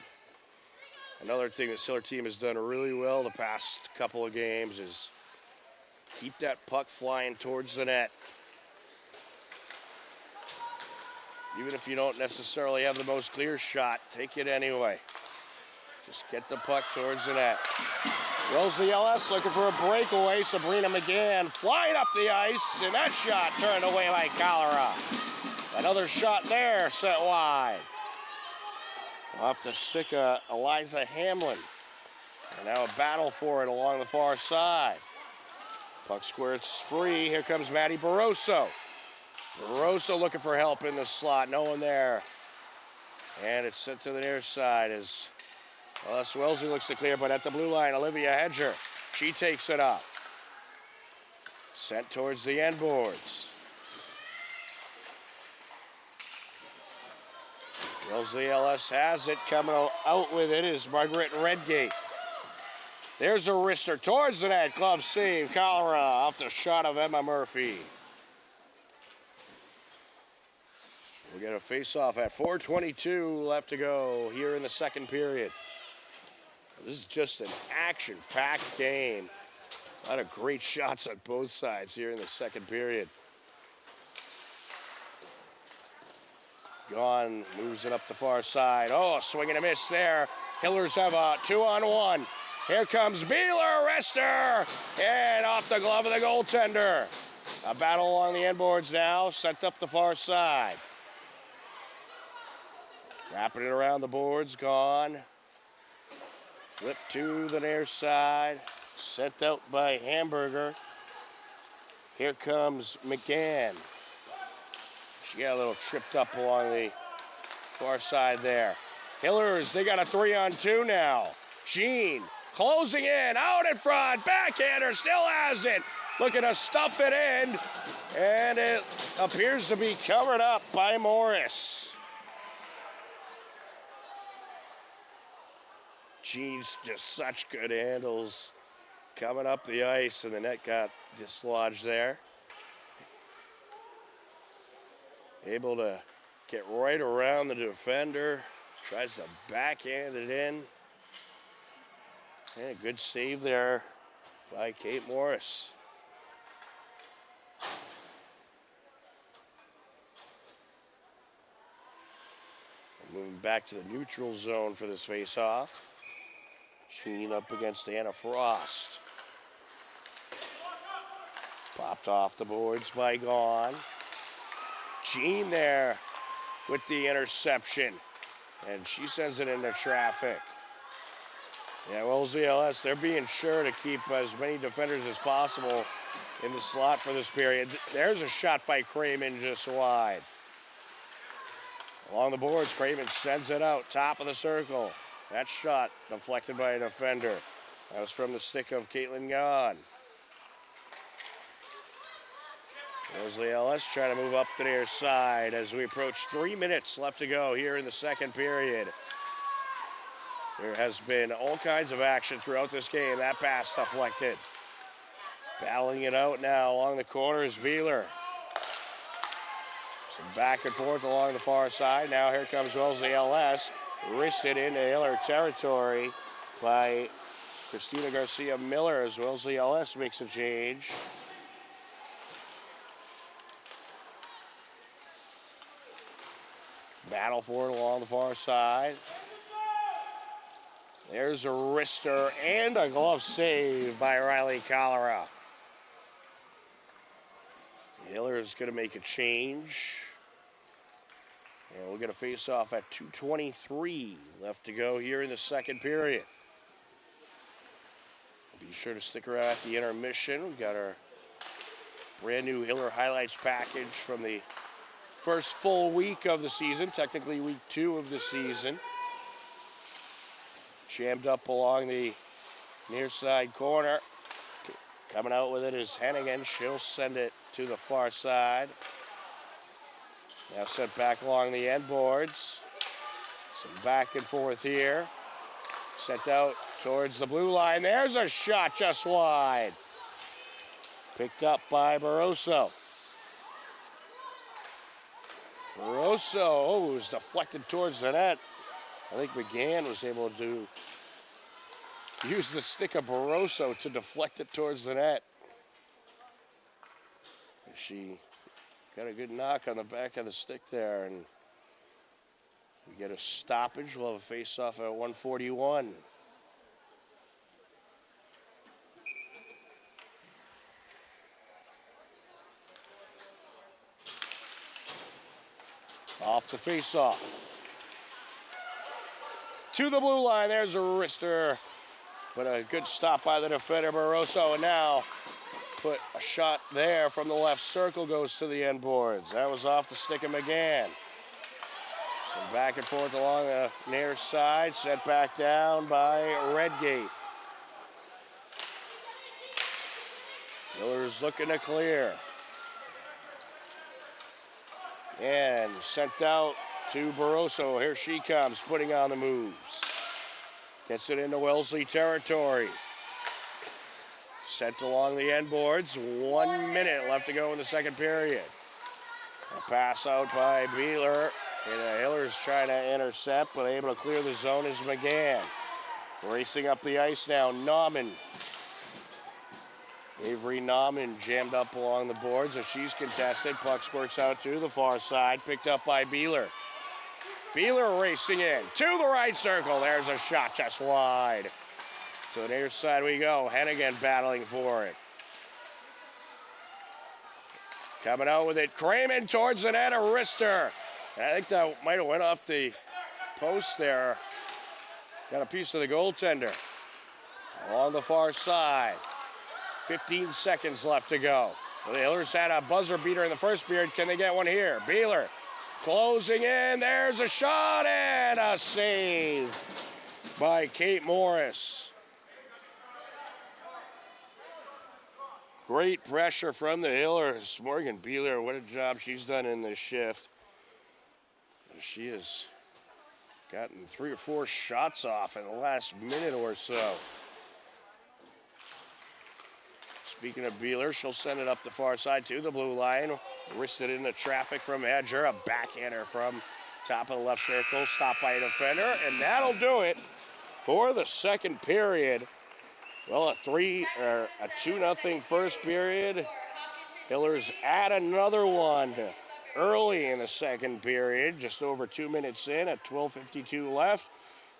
another thing the Hiller team has done really well the past couple of games is keep that puck flying towards the net. Even if you don't necessarily have the most clear shot, take it anyway. Just get the puck towards the net. Wellesley LS looking for a breakaway. Sabrina McGann flying up the ice, and that shot turned away by Cholera. Another shot there, set wide. Off the stick of Eliza Hamlin. And now a battle for it along the far side. Puck squirts free. Here comes Maddie Barroso. Barroso looking for help in the slot. No one there. And it's sent to the near side as Wellesley looks to clear, but at the blue line, Olivia Hedger. She takes it up. Sent towards the end boards. Wellesley LS has it. Coming out with it is Margaret Redgate. There's a wrister towards the net. Glove save. Cholera off the shot of Emma Murphy. We get a face-off at 4:22 left to go here in the second period. This is just an action-packed game. A lot of great shots on both sides here in the second period. Gone, moves it up the far side. Oh, a swing and a miss there. Hillers have a 2-on-1. Here comes Beeler, wrister, and off the glove of the goaltender. A battle along the end boards now, sent up the far side. Wrapping it around the boards, gone. Flip to the near side, sent out by Hamburger. Here comes McGann. She got a little tripped up along the far side there. Hillers, they got a 3-on-2 now. Jean closing in, out in front, backhander, still has it. Looking to stuff it in, and it appears to be covered up by Morris. Jean's just such good handles coming up the ice, and the net got dislodged there. Able to get right around the defender, tries to backhand it in. And a good save there by Kate Morris. Moving back to the neutral zone for this face-off. Jean up against Anna Frost. Popped off the boards by Gone. Jean there with the interception. And she sends it into traffic. Yeah, Wellesley LS, they're being sure to keep as many defenders as possible in the slot for this period. There's a shot by Craven just wide. Along the boards, Craven sends it out, top of the circle. That shot deflected by a defender. That was from the stick of Caitlin Gahn. Wellesley LS trying to move up to their side as we approach 3 minutes left to go here in the second period. There has been all kinds of action throughout this game. That pass deflected. Battling it out now along the corner is Beeler. Some back and forth along the far side. Now here comes Wellesley LS. Wristed into Hiller territory by Christina Garcia Miller as Wellesley LS makes a change. Battle for it along the far side. There's a wrister and a glove save by Riley Cholera. Hiller is going to make a change. And we'll get a face-off at 2:23 left to go here in the second period. Be sure to stick around at the intermission. We've got our brand new Hiller highlights package from the first full week of the season, technically week 2 of the season. Jammed up along the near side corner. Coming out with it is Hennigan. She'll send it to the far side. Now sent back along the end boards. Some back and forth here. Sent out towards the blue line. There's a shot just wide. Picked up by Barroso. Barroso, was deflected towards the net. I think McGann was able to use the stick of Barroso to deflect it towards the net. She got a good knock on the back of the stick there, and we get a stoppage. We'll have a face-off at 1:41. Off the face-off. To the blue line, there's a wrister. But a good stop by the defender, Barroso. And now put a shot there from the left circle, goes to the end boards. That was off the stick of McGann. Some back and forth along the near side, set back down by Redgate. Miller's looking to clear. And sent out to Barroso. Here she comes, putting on the moves. Gets it into Wellesley territory. Sent along the end boards. 1 minute left to go in the second period. A pass out by Beeler. And Hiller's trying to intercept, but able to clear the zone is McGann. Racing up the ice now, Nauman. Avery Nauman jammed up along the boards as she's contested. Puck squirts out to the far side, picked up by Beeler. Beeler racing in to the right circle. There's a shot just wide. To the near side we go. Hennigan battling for it. Coming out with it. Craven towards the net, a wrister. And I think that might have went off the post there. Got a piece of the goaltender. Along the far side. 15 seconds left to go. The Hillers had a buzzer beater in the first period. Can they get one here? Beeler closing in. There's a shot and a save by Kate Morris. Great pressure from the Hillers. Morgan Beeler, what a job she's done in this shift. She has gotten 3 or 4 shots off in the last minute or so. Speaking of Beeler, she'll send it up the far side to the blue line. Wristed into traffic from Edger. A backhander from top of the left circle. Stopped by a defender. And that'll do it for the second period. Well, a 2-0 first period. Hillers add another one early in the second period. Just over 2 minutes in at 12:52 left.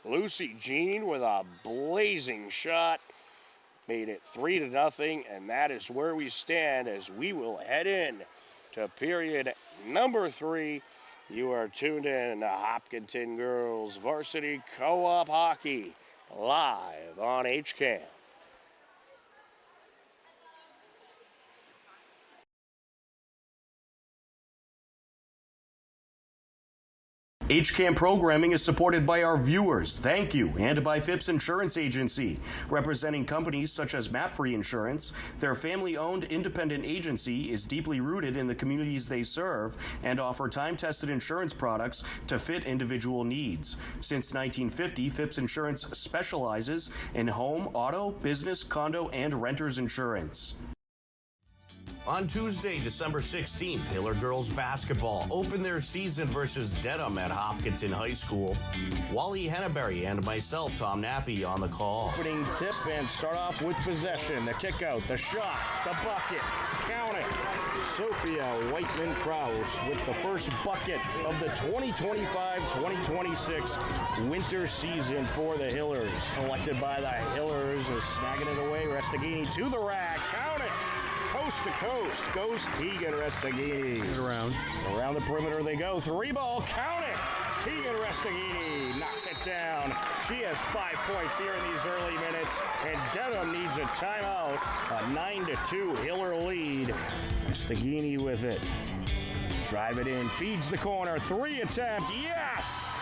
Lucy Jean with a blazing shot. made it 3-0, and that is where we stand as we will head in to period number 3. You are tuned in to Hopkinton Girls Varsity Co-op Hockey live on HCAM. HCAM programming is supported by our viewers, thank you, and by Phipps Insurance Agency, representing companies such as MapFree Insurance. Their family-owned independent agency is deeply rooted in the communities they serve and offer time-tested insurance products to fit individual needs. Since 1950, Phipps Insurance specializes in home, auto, business, condo, and renters insurance. On Tuesday, December 16th, Hiller girls basketball opened their season versus Dedham at Hopkinton High School. Wally Henneberry and myself, Tom Nappy, on the call. Opening tip and start off with possession. The kick out, the shot, the bucket, count it. Sophia Whiteman-Krause with the first bucket of the 2025-2026 winter season for the Hillers. Selected by the Hillers is snagging it away. Restaghini to the rack, count it. Coast to coast goes Tegan Restaghini. Around the perimeter they go. 3-ball, count it. Tegan Restaghini knocks it down. She has 5 points here in these early minutes, and Dedham needs a timeout. A 9-2 Hiller lead. Restaghini with it. Drive it in, feeds the corner. 3 attempt, yes!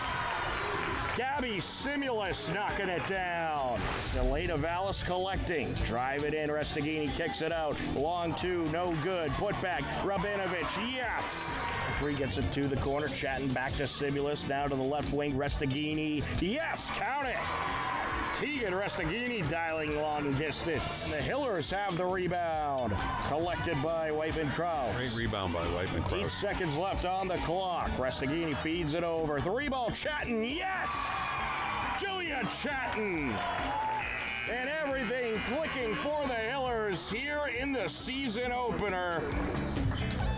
Gabby Simulus knocking it down. Delata Vallis collecting. Drive it in. Restaghini kicks it out. Long 2, no good. Put back. Rabinovich, yes. 3 gets it to the corner. Chatting back to Simulus. Now to the left wing. Restaghini, yes. Count it. Tegan Restaghini dialing long distance. The Hillers have the rebound. Collected by Whiteman-Krause. Great rebound by Whiteman-Krause. 8 seconds left on the clock. Restaghini feeds it over. 3-ball, Chatton, yes! Julia Chatton. And everything clicking for the Hillers here in the season opener,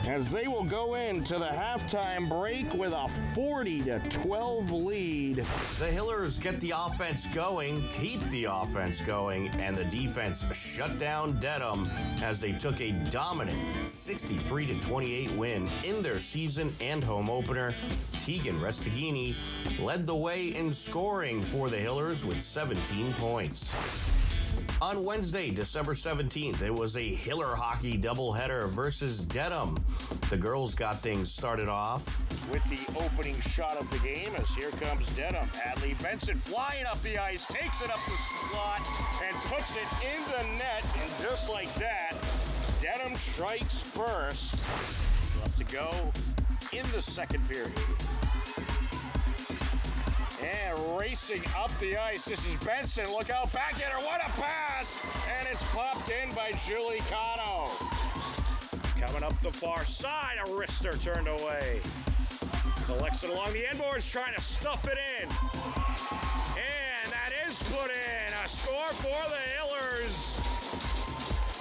as they will go into the halftime break with a 40-12 lead. The Hillers get the offense going, keep the offense going, and the defense shut down Dedham as they took a dominant 63-28 win in their season and home opener. Tegan Restaghini led the way in scoring for the Hillers with 17 points. On Wednesday, December 17th, it was a Hiller hockey doubleheader versus Dedham. The girls got things started off with the opening shot of the game, as here comes Dedham. Hadley Benson flying up the ice, takes it up the slot, and puts it in the net. And just like that, Dedham strikes first. Left to go in the second period. And racing up the ice, this is Benson. Look out, back at her, what a pass! And it's popped in by Julie Cano. Coming up the far side, a wrister turned away. Collects it along the end boards, trying to stuff it in. And that is put in. A score for the Hillers.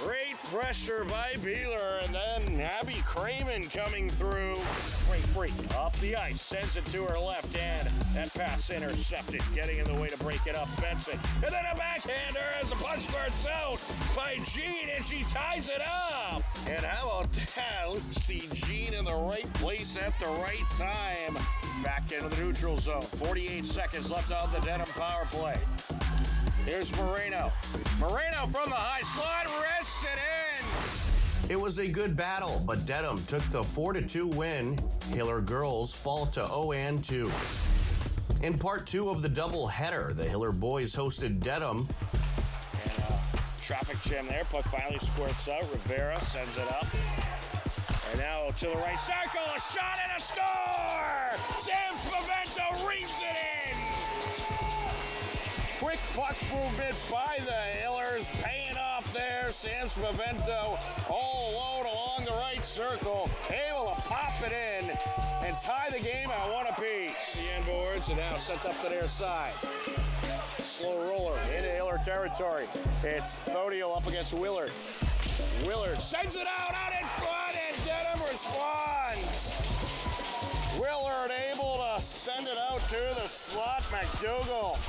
Great pressure by Beeler, and then Abby Cramen coming through. Great off the ice, sends it to her left, and that pass intercepted, getting in the way to break it up, Benson. And then a backhander as the punch starts out by Jean, and she ties it up. And how about that? Lucy Jean in the right place at the right time. Back into the neutral zone. 48 seconds left on the Dedham power play. Here's Moreno. Moreno from the high slot, rests it in. It was a good battle, but Dedham took the 4-2 win. Hiller girls fall to 0-2. In part 2 of the doubleheader, the Hiller boys hosted Dedham. And traffic jam there. Puck finally squirts out. Rivera sends it up. And now to the right circle, a shot and a score! Sam Spavento rings it in! Quick puck movement by the Hillers, paying off there. Sam Spavento all alone along the right circle, able to pop it in and tie the game at 1 apiece. The end boards are now sent up to their side. Slow roller into Hiller territory. It's Thodiel up against Willard. Willard sends it out in front, and Dedham responds. Willard able to send it out to the slot. McDougall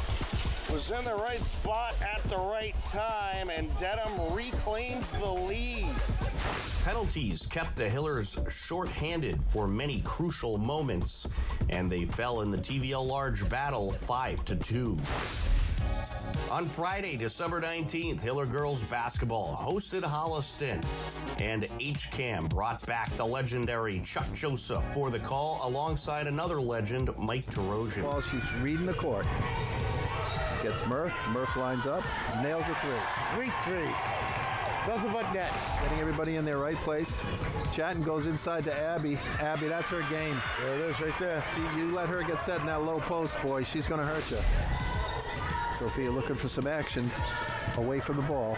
was in the right spot at the right time, and Dedham reclaims the lead. Penalties kept the Hillers short-handed for many crucial moments, and they fell in the TVL large battle 5-2. On Friday, December 19th, Hiller girls basketball hosted Holliston, and HCAM brought back the legendary Chuck Joseph for the call alongside another legend, Mike Tarosian. Well, she's reading the court. Gets Murph. Murph lines up, nails a three. Three. Nothing but net. Getting everybody in their right place. Chatton goes inside to Abby. Abby, that's her game. There it is right there. You let her get set in that low post, boy. She's going to hurt you. Sophia looking for some action away from the ball.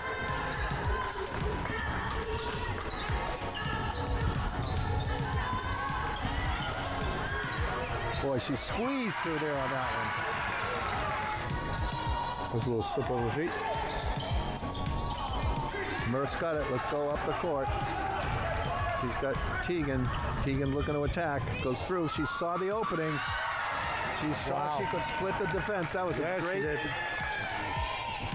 Boy, she squeezed through there on that one. There's a little slip over the feet. Murph's got it. Let's go up the court. She's got Teagan. Teagan looking to attack. Goes through. She saw the opening. She saw she could split the defense. That was a great.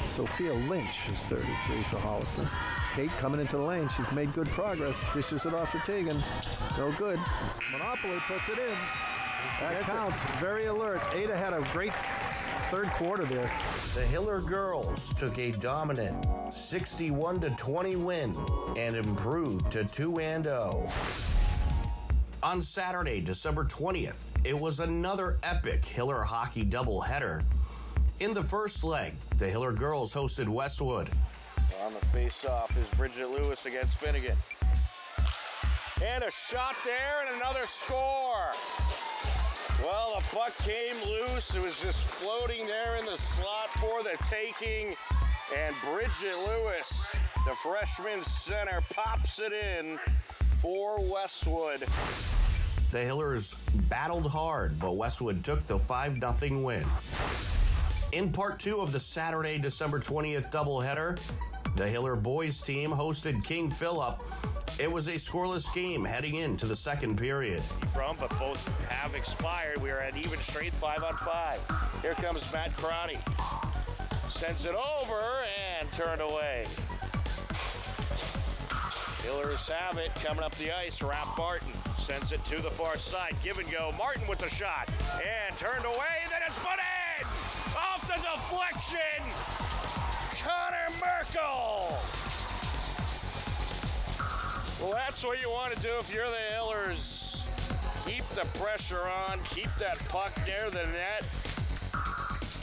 Sophia Lynch is 33 for Holliston. Kate coming into the lane. She's made good progress. Dishes it off to Teagan. No good. Monopoly puts it in. That counts. Very alert. Ada had a great third quarter there. The Hiller girls took a dominant 61-20 win and improved to 2-0. On Saturday, December 20th, it was another epic Hiller hockey doubleheader. In the first leg, the Hiller girls hosted Westwood. On the face-off is Bridget Lewis against Finnegan. And a shot there and another score. Well, the puck came loose. It was just floating there in the slot for the taking. And Bridget Lewis, the freshman center, pops it in for Westwood. The Hillers battled hard, but Westwood took the 5-0 win. In part two of the Saturday, December 20th doubleheader, the Hiller boys team hosted King Philip. It was a scoreless game heading into the second period. But both have expired. We are at even strength 5-on-5. Here comes Matt Crotty. Sends it over and turned away. Hillers have it coming up the ice. Raph Martin sends it to the far side. Give and go. Martin with the shot and turned away. Then it's put in. Off the deflection. Connor Merkel. Well, that's what you want to do if you're the Hillers. Keep the pressure on. Keep that puck near the net.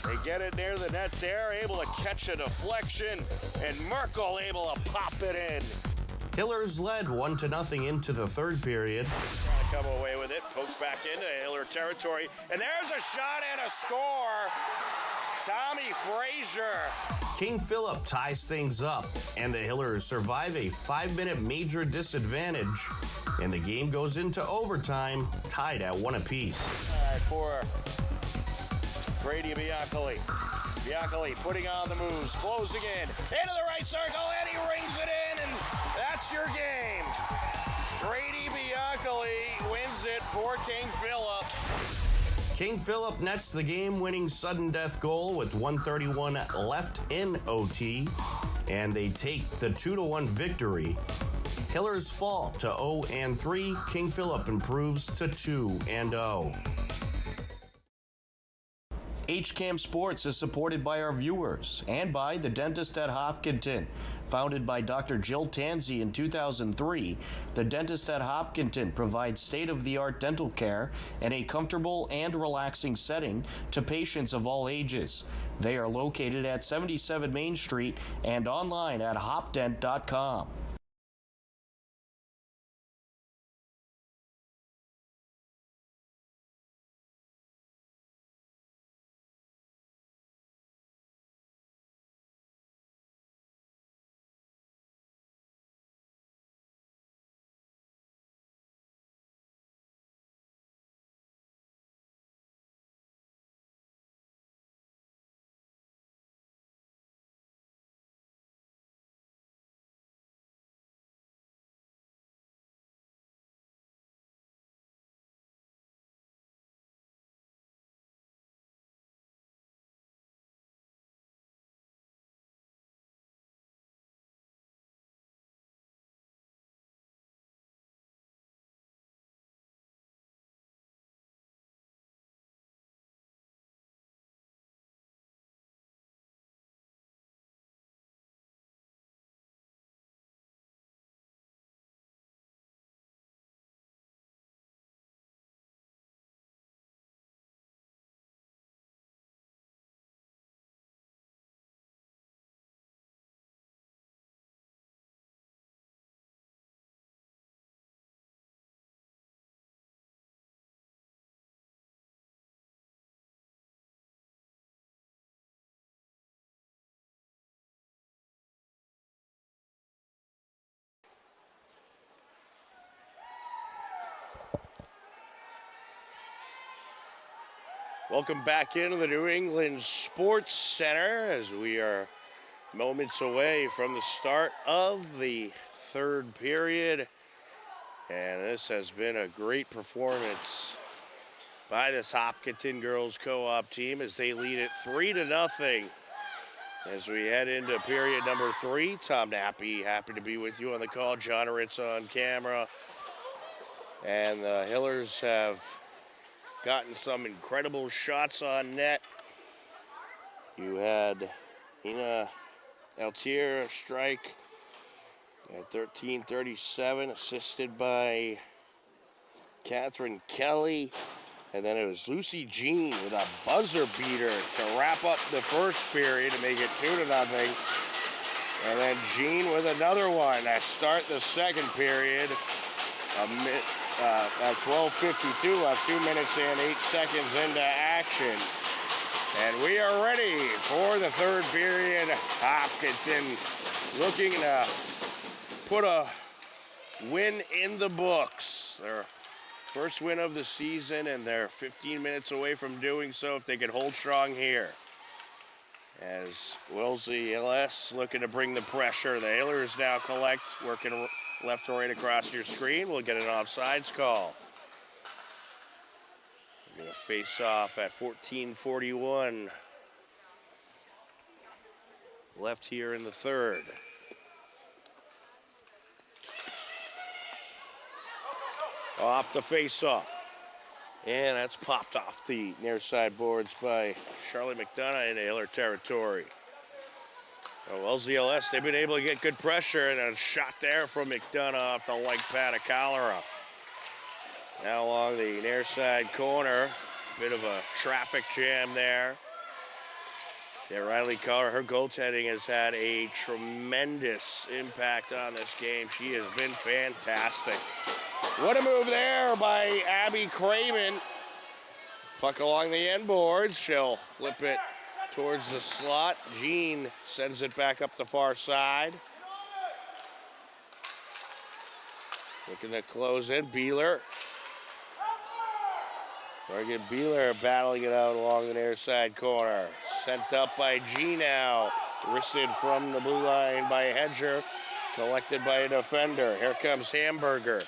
They get it near the net there, able to catch a deflection, and Merkel able to pop it in. Hillers led 1-0 into the third period. Trying to come away with it, poked back into Hiller territory, and there's a shot and a score. Tommy Frazier. King Philip ties things up, and the Hillers survive a 5-minute major disadvantage, and the game goes into overtime, tied at 1 apiece. All right, for Brady Biancoli. Biancoli putting on the moves, closing in, into the right circle, and he rings it in, and that's your game. Brady Biancoli wins it for King Philip. King Philip nets the game-winning sudden death goal with 1:31 left in OT, and they take the 2-1 victory. Hillers fall to 0-3. King Philip improves to 2-0. HCAM Sports is supported by our viewers and by the Dentist at Hopkinton. Founded by Dr. Jill Tansey in 2003, the Dentist at Hopkinton provides state-of-the-art dental care in a comfortable and relaxing setting to patients of all ages. They are located at 77 Main Street and online at hopdent.com. Welcome back into the New England Sports Center as we are moments away from the start of the third period. And this has been a great performance by this Hopkinton girls co-op team as they lead it 3-0. As we head into period number 3, Tom Nappy, happy to be with you on the call. John Ritz on camera. And the Hillers have gotten some incredible shots on net. You had Ina Altier strike at 13:37, assisted by Catherine Kelly. And then it was Lucy Jean with a buzzer beater to wrap up the first period to make it 2-0. And then Jean with another one to start the second period. At 12:52 left, 2 minutes and 8 seconds into action. And we are ready for the third period. Hopkinton looking to put a win in the books. Their first win of the season, and they're 15 minutes away from doing so if they can hold strong here. As Wellesley LS looking to bring the pressure. The Hillers now collect, working left to right across your screen. We'll get an offsides call. We're going to face off at 14:41 left here in the third. Off the face-off. And that's popped off the near side boards by Charlotte McDonough into Hiller territory. Wellesley LS, they've been able to get good pressure, and a shot there from McDonough off the leg pad of cholera. Now along the near side corner, bit of a traffic jam there. Yeah, Riley Collar, her goaltending has had a tremendous impact on this game. She has been fantastic. What a move there by Abby Craven. Puck along the end boards. She'll flip it towards the slot. Jean sends it back up the far side. Looking to close in. Beeler. Morgan Beeler battling it out along the near side corner. Sent up by G now. Wristed from the blue line by Hedger. Collected by a defender. Here comes Hamburger.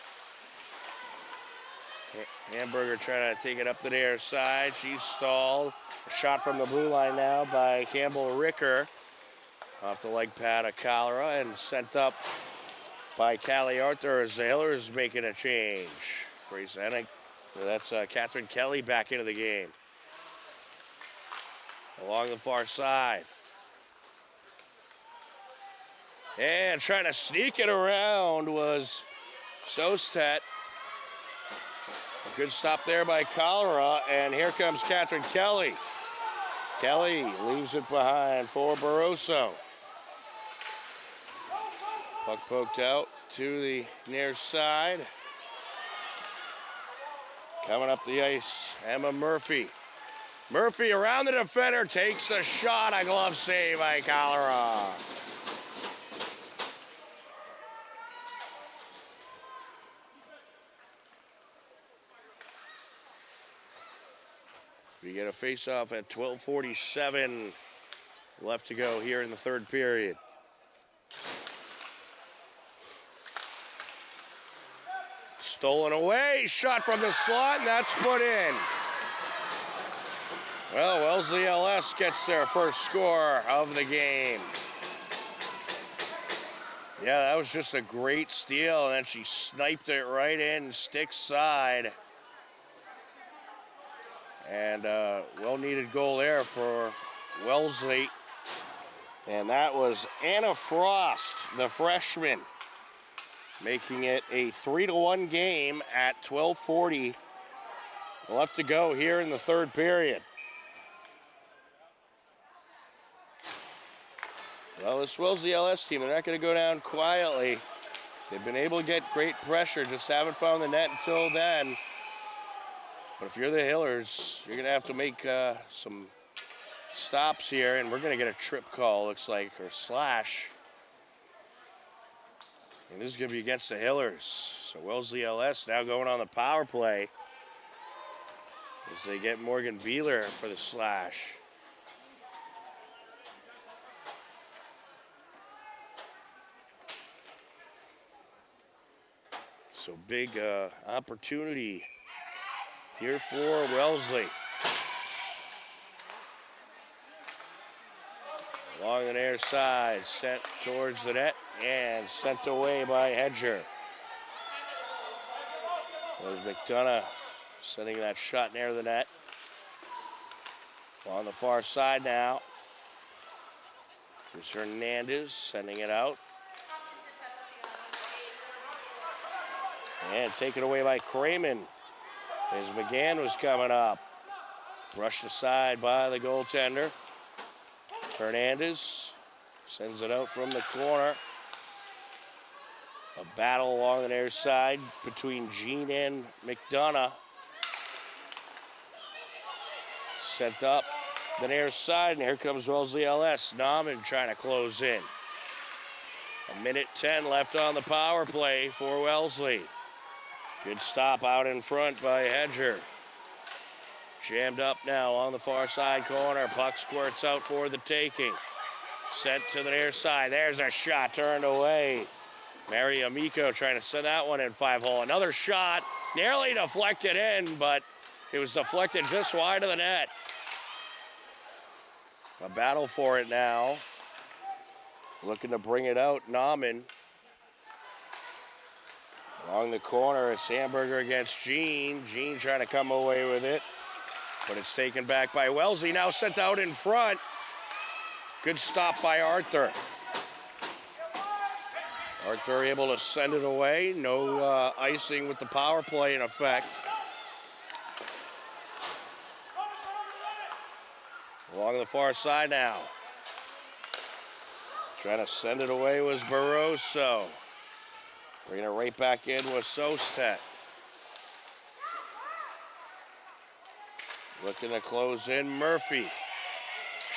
Hamburger trying to take it up the near side. She's stalled. A shot from the blue line now by Campbell Ricker. Off the leg pad of Cholera and sent up by Callie Arthur as the Hillers making a change. Grace Ennick. That's Catherine Kelly back into the game. Along the far side. And trying to sneak it around was Sostet. Good stop there by Cholera, and here comes Catherine Kelly. Kelly leaves it behind for Barroso. Puck poked out to the near side. Coming up the ice, Emma Murphy. Murphy around the defender, takes the shot. A glove save by Cholera. We get a face-off at 12:47 left to go here in the third period. Stolen away, shot from the slot, and that's put in. Well, Wellesley LS gets their first score of the game. Yeah, that was just a great steal, and then she sniped it right in, stick side. And well-needed goal there for Wellesley. And that was Anna Frost, the freshman, making it a 3-1 game at 12:40 left to go here in the third period. Well, this Wellesley LS team, they're not going to go down quietly. They've been able to get great pressure, just haven't found the net until then. But if you're the Hillers, you're going to have to make some stops here, and we're going to get a trip call, looks like, or slash. And this is going to be against the Hillers. So Wellesley LS now going on the power play. as they get Morgan Beeler for the slash. So big opportunity here for Wellesley. Along the near side, sent towards the net and sent away by Hedger. There's McDonough sending that shot near the net. On the far side now. Here's Hernandez sending it out. And taken away by Cramen as McGann was coming up. Brushed aside by the goaltender. Hernandez sends it out from the corner. A battle along the near side between Jean and McDonough. Sent up the near side, and here comes Wellesley LS. Nauman trying to close in. 1:10 left on the power play for Wellesley. Good stop out in front by Hedger. Jammed up now on the far side corner. Puck squirts out for the taking. Sent to the near side. There's a shot turned away. Mary Amico trying to send that one in 5-hole. Another shot, nearly deflected in, but it was deflected just wide of the net. A battle for it now. Looking to bring it out, Nauman. Along the corner, it's Hamburger against Jean. Jean trying to come away with it, but it's taken back by Wellesley. Now sent out in front. Good stop by Arthur. Arthur able to send it away. No icing with the power play in effect. Along the far side now. Trying to send it away was Barroso. Bringing it right back in was Sostet. Looking to close in Murphy.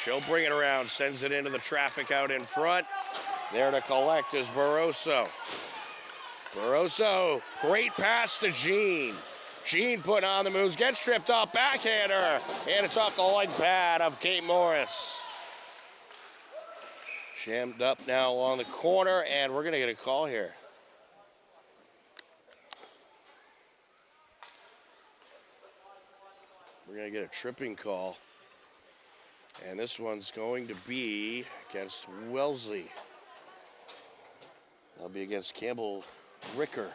She'll bring it around, sends it into the traffic out in front. There to collect is Barroso. Barroso, great pass to Jean. Jean putting on the moves, gets tripped up, backhander, and it's off the leg pad of Kate Morris. Jammed up now along the corner, and we're gonna get a call here. We're gonna get a tripping call. And this one's going to be against Wellesley. That'll be against Campbell Ricker.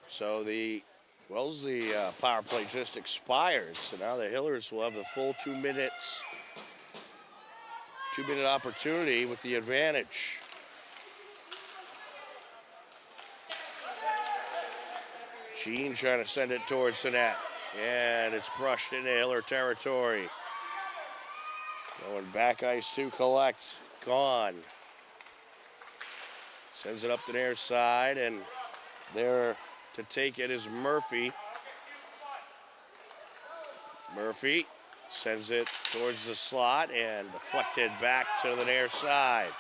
So the Wellesley power play just expired. So now the Hillers will have the full 2 minutes. 2-minute opportunity with the advantage. Jean trying to send it towards the net. And it's brushed into Hiller territory. Going back ice to collect. Gone. Sends it up the near side, and there to take it is Murphy. Murphy sends it towards the slot and deflected back to the near side.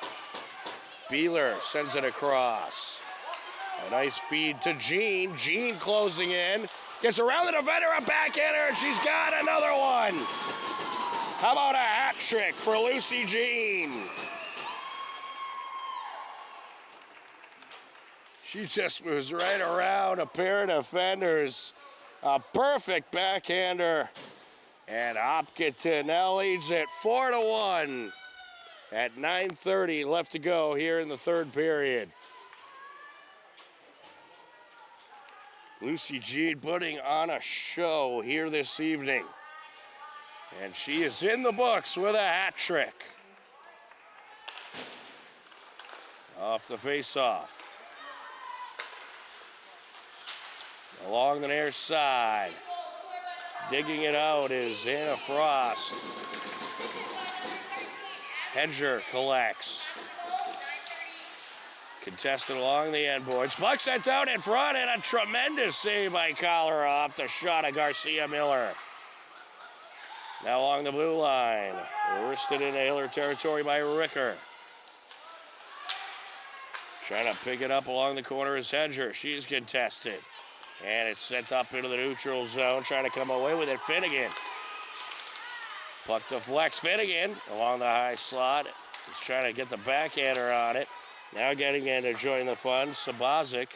Beeler sends it across. A nice feed to Jean. Jean closing in. Gets around the defender, a backhander, and she's got another one. How about a hat trick for Lucy Jean? She just moves right around a pair of defenders. A perfect backhander. And Hopkinton now leads it 4-1 at 9:30 left to go here in the third period. Lucy Jean putting on a show here this evening. And she is in the books with a hat trick. Off the face-off. Along the near side. Digging it out is Anna Frost. Hedger collects. Contested along the end boards. Puck sent out in front, and a tremendous save by Collar off the shot of Garcia Miller. Now along the blue line. Wristed into Hiller territory by Ricker. Trying to pick it up along the corner is Hedger. She's contested. And it's sent up into the neutral zone, trying to come away with it. Finnegan. Puck deflects. Finnegan along the high slot. He's trying to get the backhander on it. Now getting in to join the fun, Sabozic.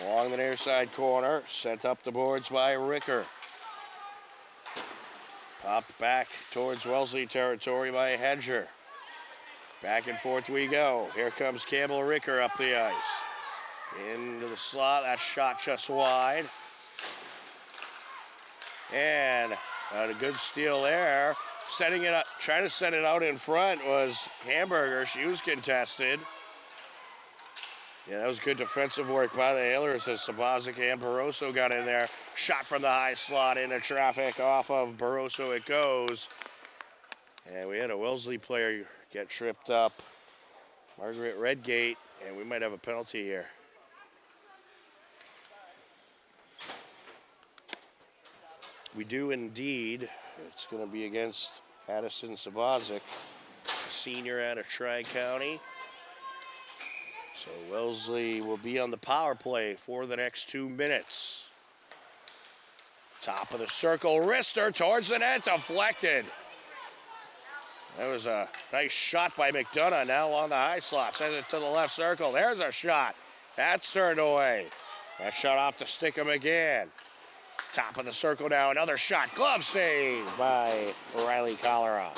Along the near side corner, sent up the boards by Ricker. Popped back towards Wellesley territory by Hedger. Back and forth we go. Here comes Campbell Ricker up the ice. Into the slot, that shot just wide. And a good steal there. Setting it up, trying to set it out in front was Hamburger. She was contested. Yeah, that was good defensive work by the Hillers as Sabozic and Barroso got in there. Shot from the high slot into traffic off of Barroso it goes. And we had a Wellesley player get tripped up, Margaret Redgate, and we might have a penalty here. We do indeed. It's going to be against Addison Sabozic, senior out of Tri-County. So Wellesley will be on the power play for the next 2 minutes. Top of the circle, wrister towards the net, deflected. That was a nice shot by McDonough, now along the high slot. Sends it to the left circle. There's a shot. That's turned away. That shot off the stick of McGann. Top of the circle now, another shot. Glove save by Riley Collara.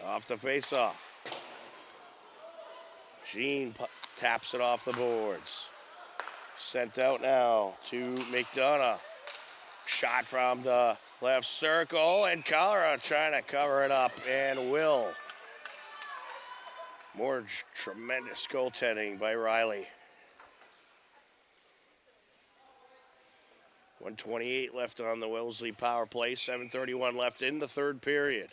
Off the face-off. Jean taps it off the boards. Sent out now to McDonough. Shot from the left circle, and Collara trying to cover it up, and will. More tremendous goaltending by Riley. 1:28 left on the Wellesley power play, 7:31 left in the third period.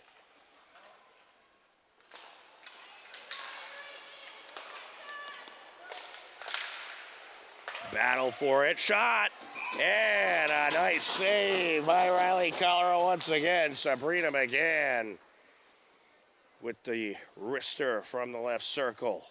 Battle for it, shot, and a nice save by Riley Collara once again. Sabrina McGann with the wrister from the left circle.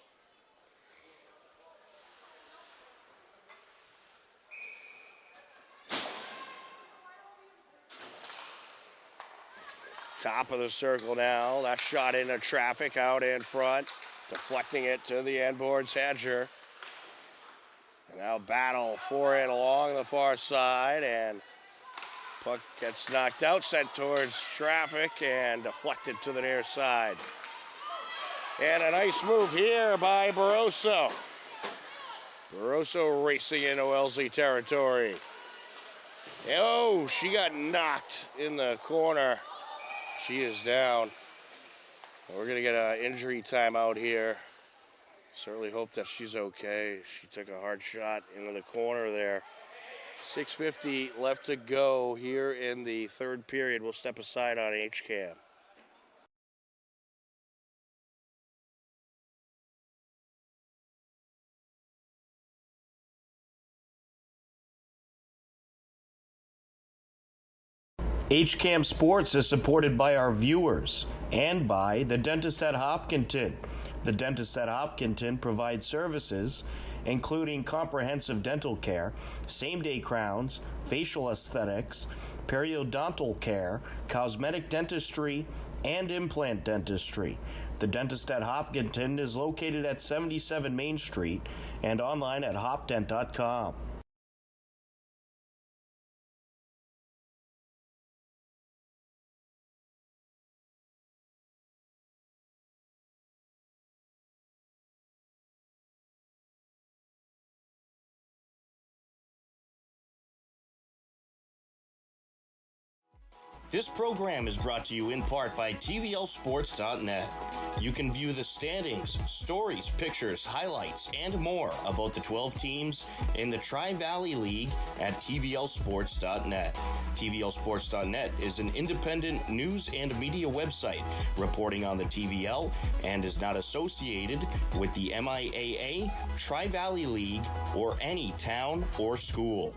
Top of the circle now, that shot into traffic out in front, deflecting it to the end boards, Hedger. Now battle for it along the far side, and puck gets knocked out, sent towards traffic, and deflected to the near side. And a nice move here by Barroso. Barroso racing into Wellesley territory. Oh, she got knocked in the corner. She is down. We're going to get an injury timeout here. Certainly hope that she's okay. She took a hard shot into the corner there. 6:50 left to go here in the third period. We'll step aside on HCAM. HCAM Sports is supported by our viewers and by the Dentist at Hopkinton. The Dentist at Hopkinton provides services including comprehensive dental care, same-day crowns, facial aesthetics, periodontal care, cosmetic dentistry, and implant dentistry. The Dentist at Hopkinton is located at 77 Main Street and online at hopdent.com. This program is brought to you in part by TVLsports.net. You can view the standings, stories, pictures, highlights, and more about the 12 teams in the Tri-Valley League at TVLsports.net. TVLsports.net is an independent news and media website reporting on the TVL and is not associated with the MIAA, Tri-Valley League, or any town or school.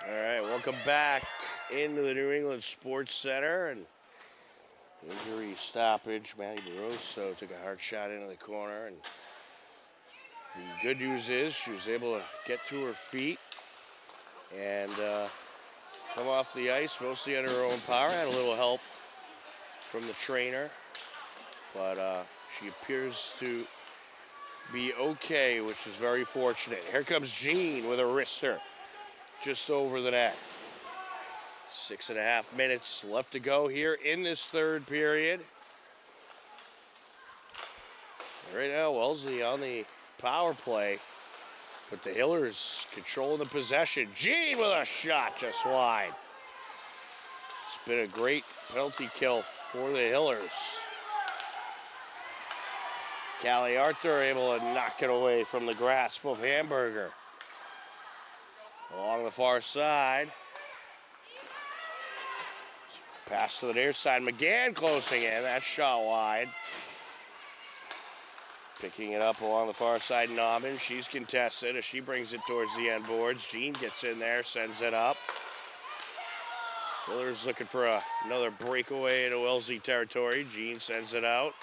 All right, welcome back into the New England Sports Center. And injury stoppage. Maddie Barroso took a hard shot into the corner. And the good news is she was able to get to her feet and come off the ice mostly at her own power. Had a little help from the trainer, but she appears to be okay, which is very fortunate. Here comes Jean with a wrister just over the net. 6.5 minutes left to go here in this third period. Right now, Wellesley on the power play, but the Hillers controlling the possession. Jean with a shot just wide. It's been a great penalty kill for the Hillers. Callie Arthur able to knock it away from the grasp of Hamburger. Along the far side. Pass to the near side. McGann closing in. That shot wide. Picking it up along the far side, Nauman. She's contested as she brings it towards the end boards. Jean gets in there, sends it up. Hillers looking for another breakaway into Wellesley territory. Jean sends it out.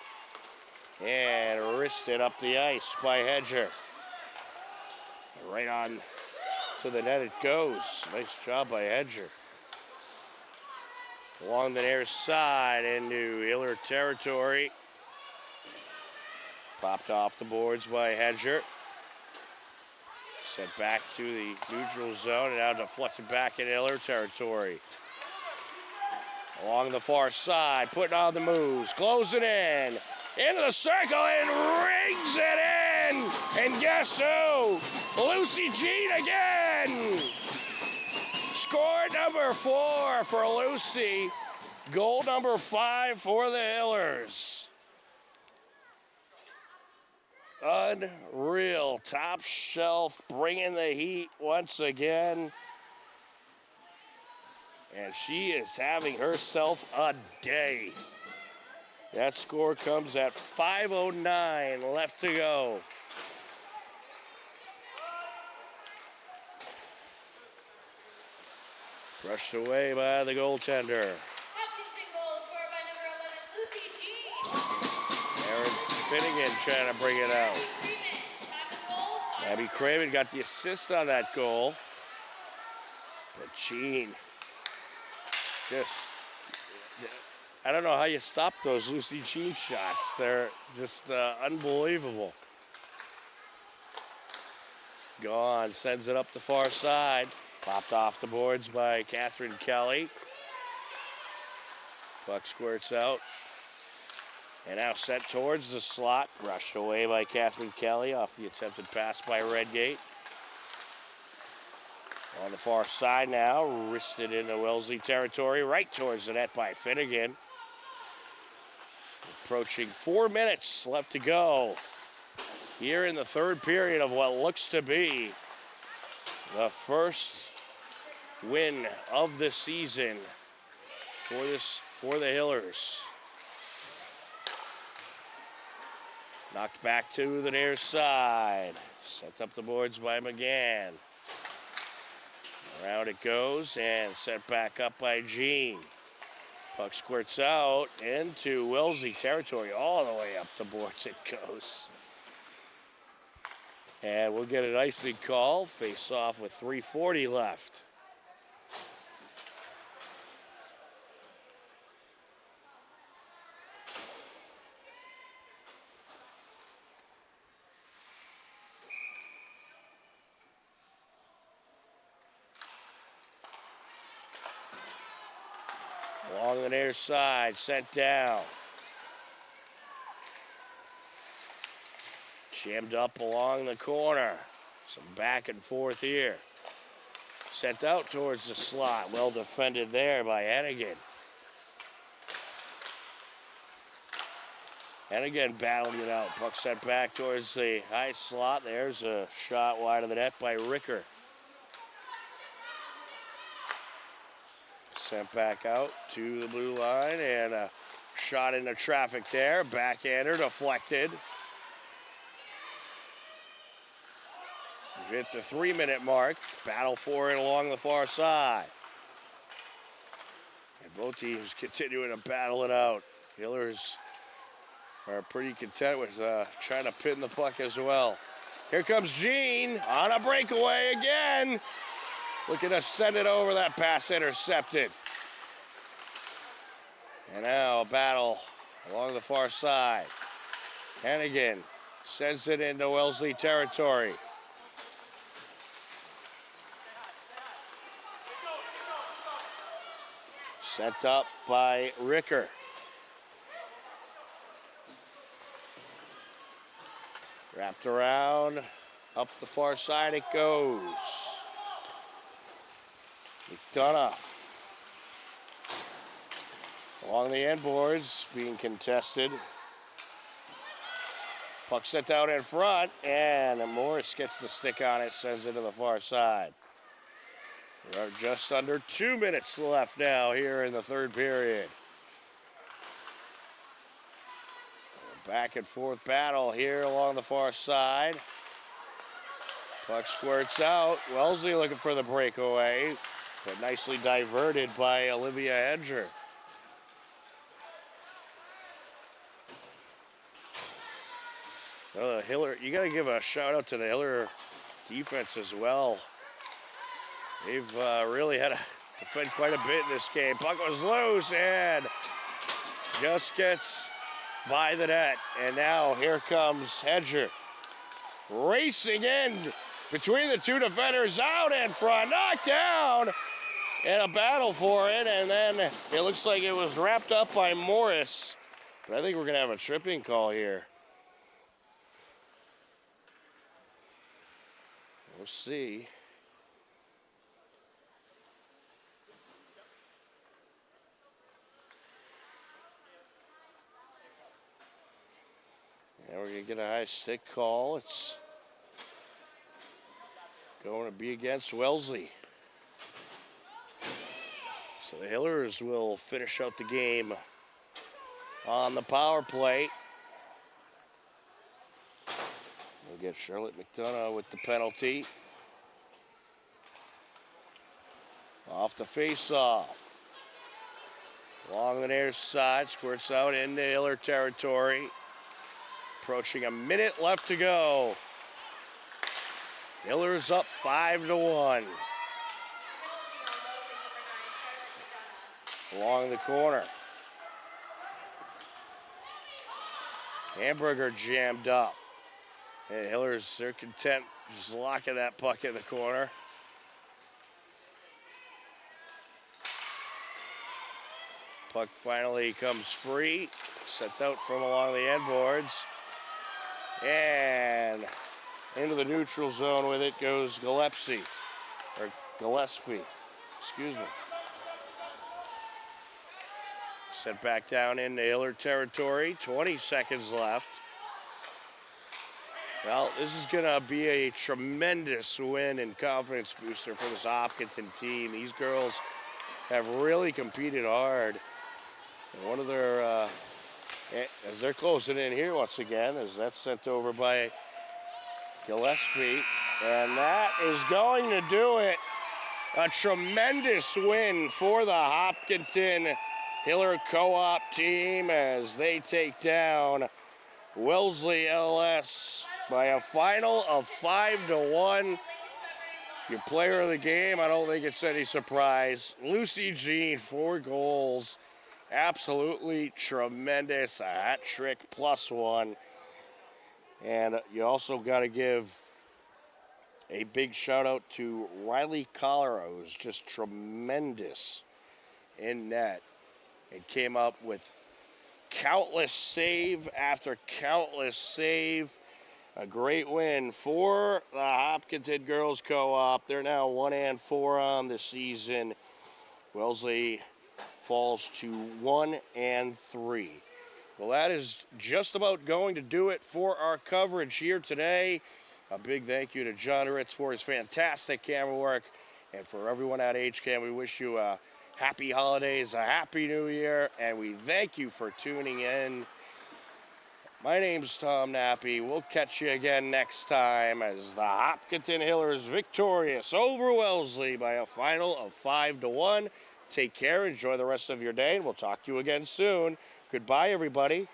And wristed up the ice by Hedger. Right on to the net it goes. Nice job by Hedger. Along the near side into Hiller territory. Popped off the boards by Hedger. Sent back to the neutral zone and now deflected back in Hiller territory. Along the far side, putting on the moves, closing in. Into the circle and rings it in. And guess who? Lucy Jean again. Score number 4 for Lucy. Goal number 5 for the Hillers. Unreal. Top shelf bringing the heat once again. And she is having herself a day. That score comes at 5:09 left to go. Brushed away by the goaltender. Hopkinson goal scored by number 11, Lucy Jean. Aaron Finnegan trying to bring it out. Abby Craven got the assist on that goal. But Jean just, I don't know how you stop those Lucy Jean shots. They're just unbelievable. Gone, sends it up the far side. Popped off the boards by Catherine Kelly. Puck squirts out. And now sent towards the slot. Brushed away by Catherine Kelly off the attempted pass by Redgate. On the far side now, wristed into Wellesley territory, right towards the net by Finnegan. Approaching 4 minutes left to go here in the third period of what looks to be the first win of the season for the Hillers. Knocked back to the near side. Sent up the boards by McGann. Around it goes and sent back up by Jean. Puck squirts out into Wellesley territory. All the way up the boards it goes. And we'll get an icing call. Face off with 3:40 left. Along the near side, sent down. Jammed up along the corner. Some back and forth here. Sent out towards the slot. Well defended there by Hennigan. Hennigan battling it out. Puck sent back towards the high slot. There's a shot wide of the net by Ricker. Sent back out to the blue line and a shot into traffic there. Backhander deflected. We've hit the 3-minute mark. Battle for it along the far side. And both teams continuing to battle it out. Hillers are pretty content with trying to pin the puck as well. Here comes Gene on a breakaway again. Looking to send it over. That pass intercepted. And now a battle along the far side. Hannigan sends it into Wellesley territory. Sent up by Ricker. Wrapped around, up the far side it goes. McDonough. Along the end boards, being contested. Puck sent out in front, and Morris gets the stick on it, sends it to the far side. There are just under 2 minutes left now here in the third period. Back and forth battle here along the far side. Puck squirts out. Wellesley looking for the breakaway, but nicely diverted by Olivia Hedger. Oh, the Hiller, you got to give a shout out to the Hiller defense as well. They've really had to defend quite a bit in this game. Puck was loose and just gets by the net. And now here comes Hedger. Racing in between the two defenders, out in front, knocked down, and a battle for it. And then it looks like it was wrapped up by Morris. But I think we're going to have a tripping call here. We'll see. And we're going to get a high stick call. It's going to be against Wellesley. So the Hillers will finish out the game on the power play. We'll get Charlotte McDonough with the penalty. Off the face-off. Along the near side, squirts out into Hiller territory. Approaching a minute left to go. Hillers up 5-1. Along the corner. Hamburger jammed up. And Hillers, they're content just locking that puck in the corner. Puck finally comes free. Sent out from along the end boards. And into the neutral zone with it goes Gillespie. Excuse me. Sent back down into Hiller territory. 20 seconds left. Well, this is going to be a tremendous win and confidence booster for this Hopkinton team. These girls have really competed hard. And one of their, as they're closing in here once again, as that's sent over by Gillespie. And that is going to do it. A tremendous win for the Hopkinton Hiller Co-op team as they take down Wellesley LS by a final of 5-1. Your player of the game, I don't think it's any surprise. Lucy Jean, 4 goals. Absolutely tremendous. A hat trick +1. And you also got to give a big shout out to Riley Collera, who's just tremendous in net. It came up with countless save after countless save. A great win for the Hopkinton Girls Co-op. They're now 1-4 on the season. Wellesley falls to 1-3. Well, that is just about going to do it for our coverage here today. A big thank you to John Ritz for his fantastic camera work. And for everyone at HCAM, we wish you a happy holidays, a happy new year, and we thank you for tuning in. My name's Tom Nappy. We'll catch you again next time as the Hopkinton Hillers victorious over Wellesley by a final of 5-1. Take care. Enjoy the rest of your day, and we'll talk to you again soon. Goodbye, everybody.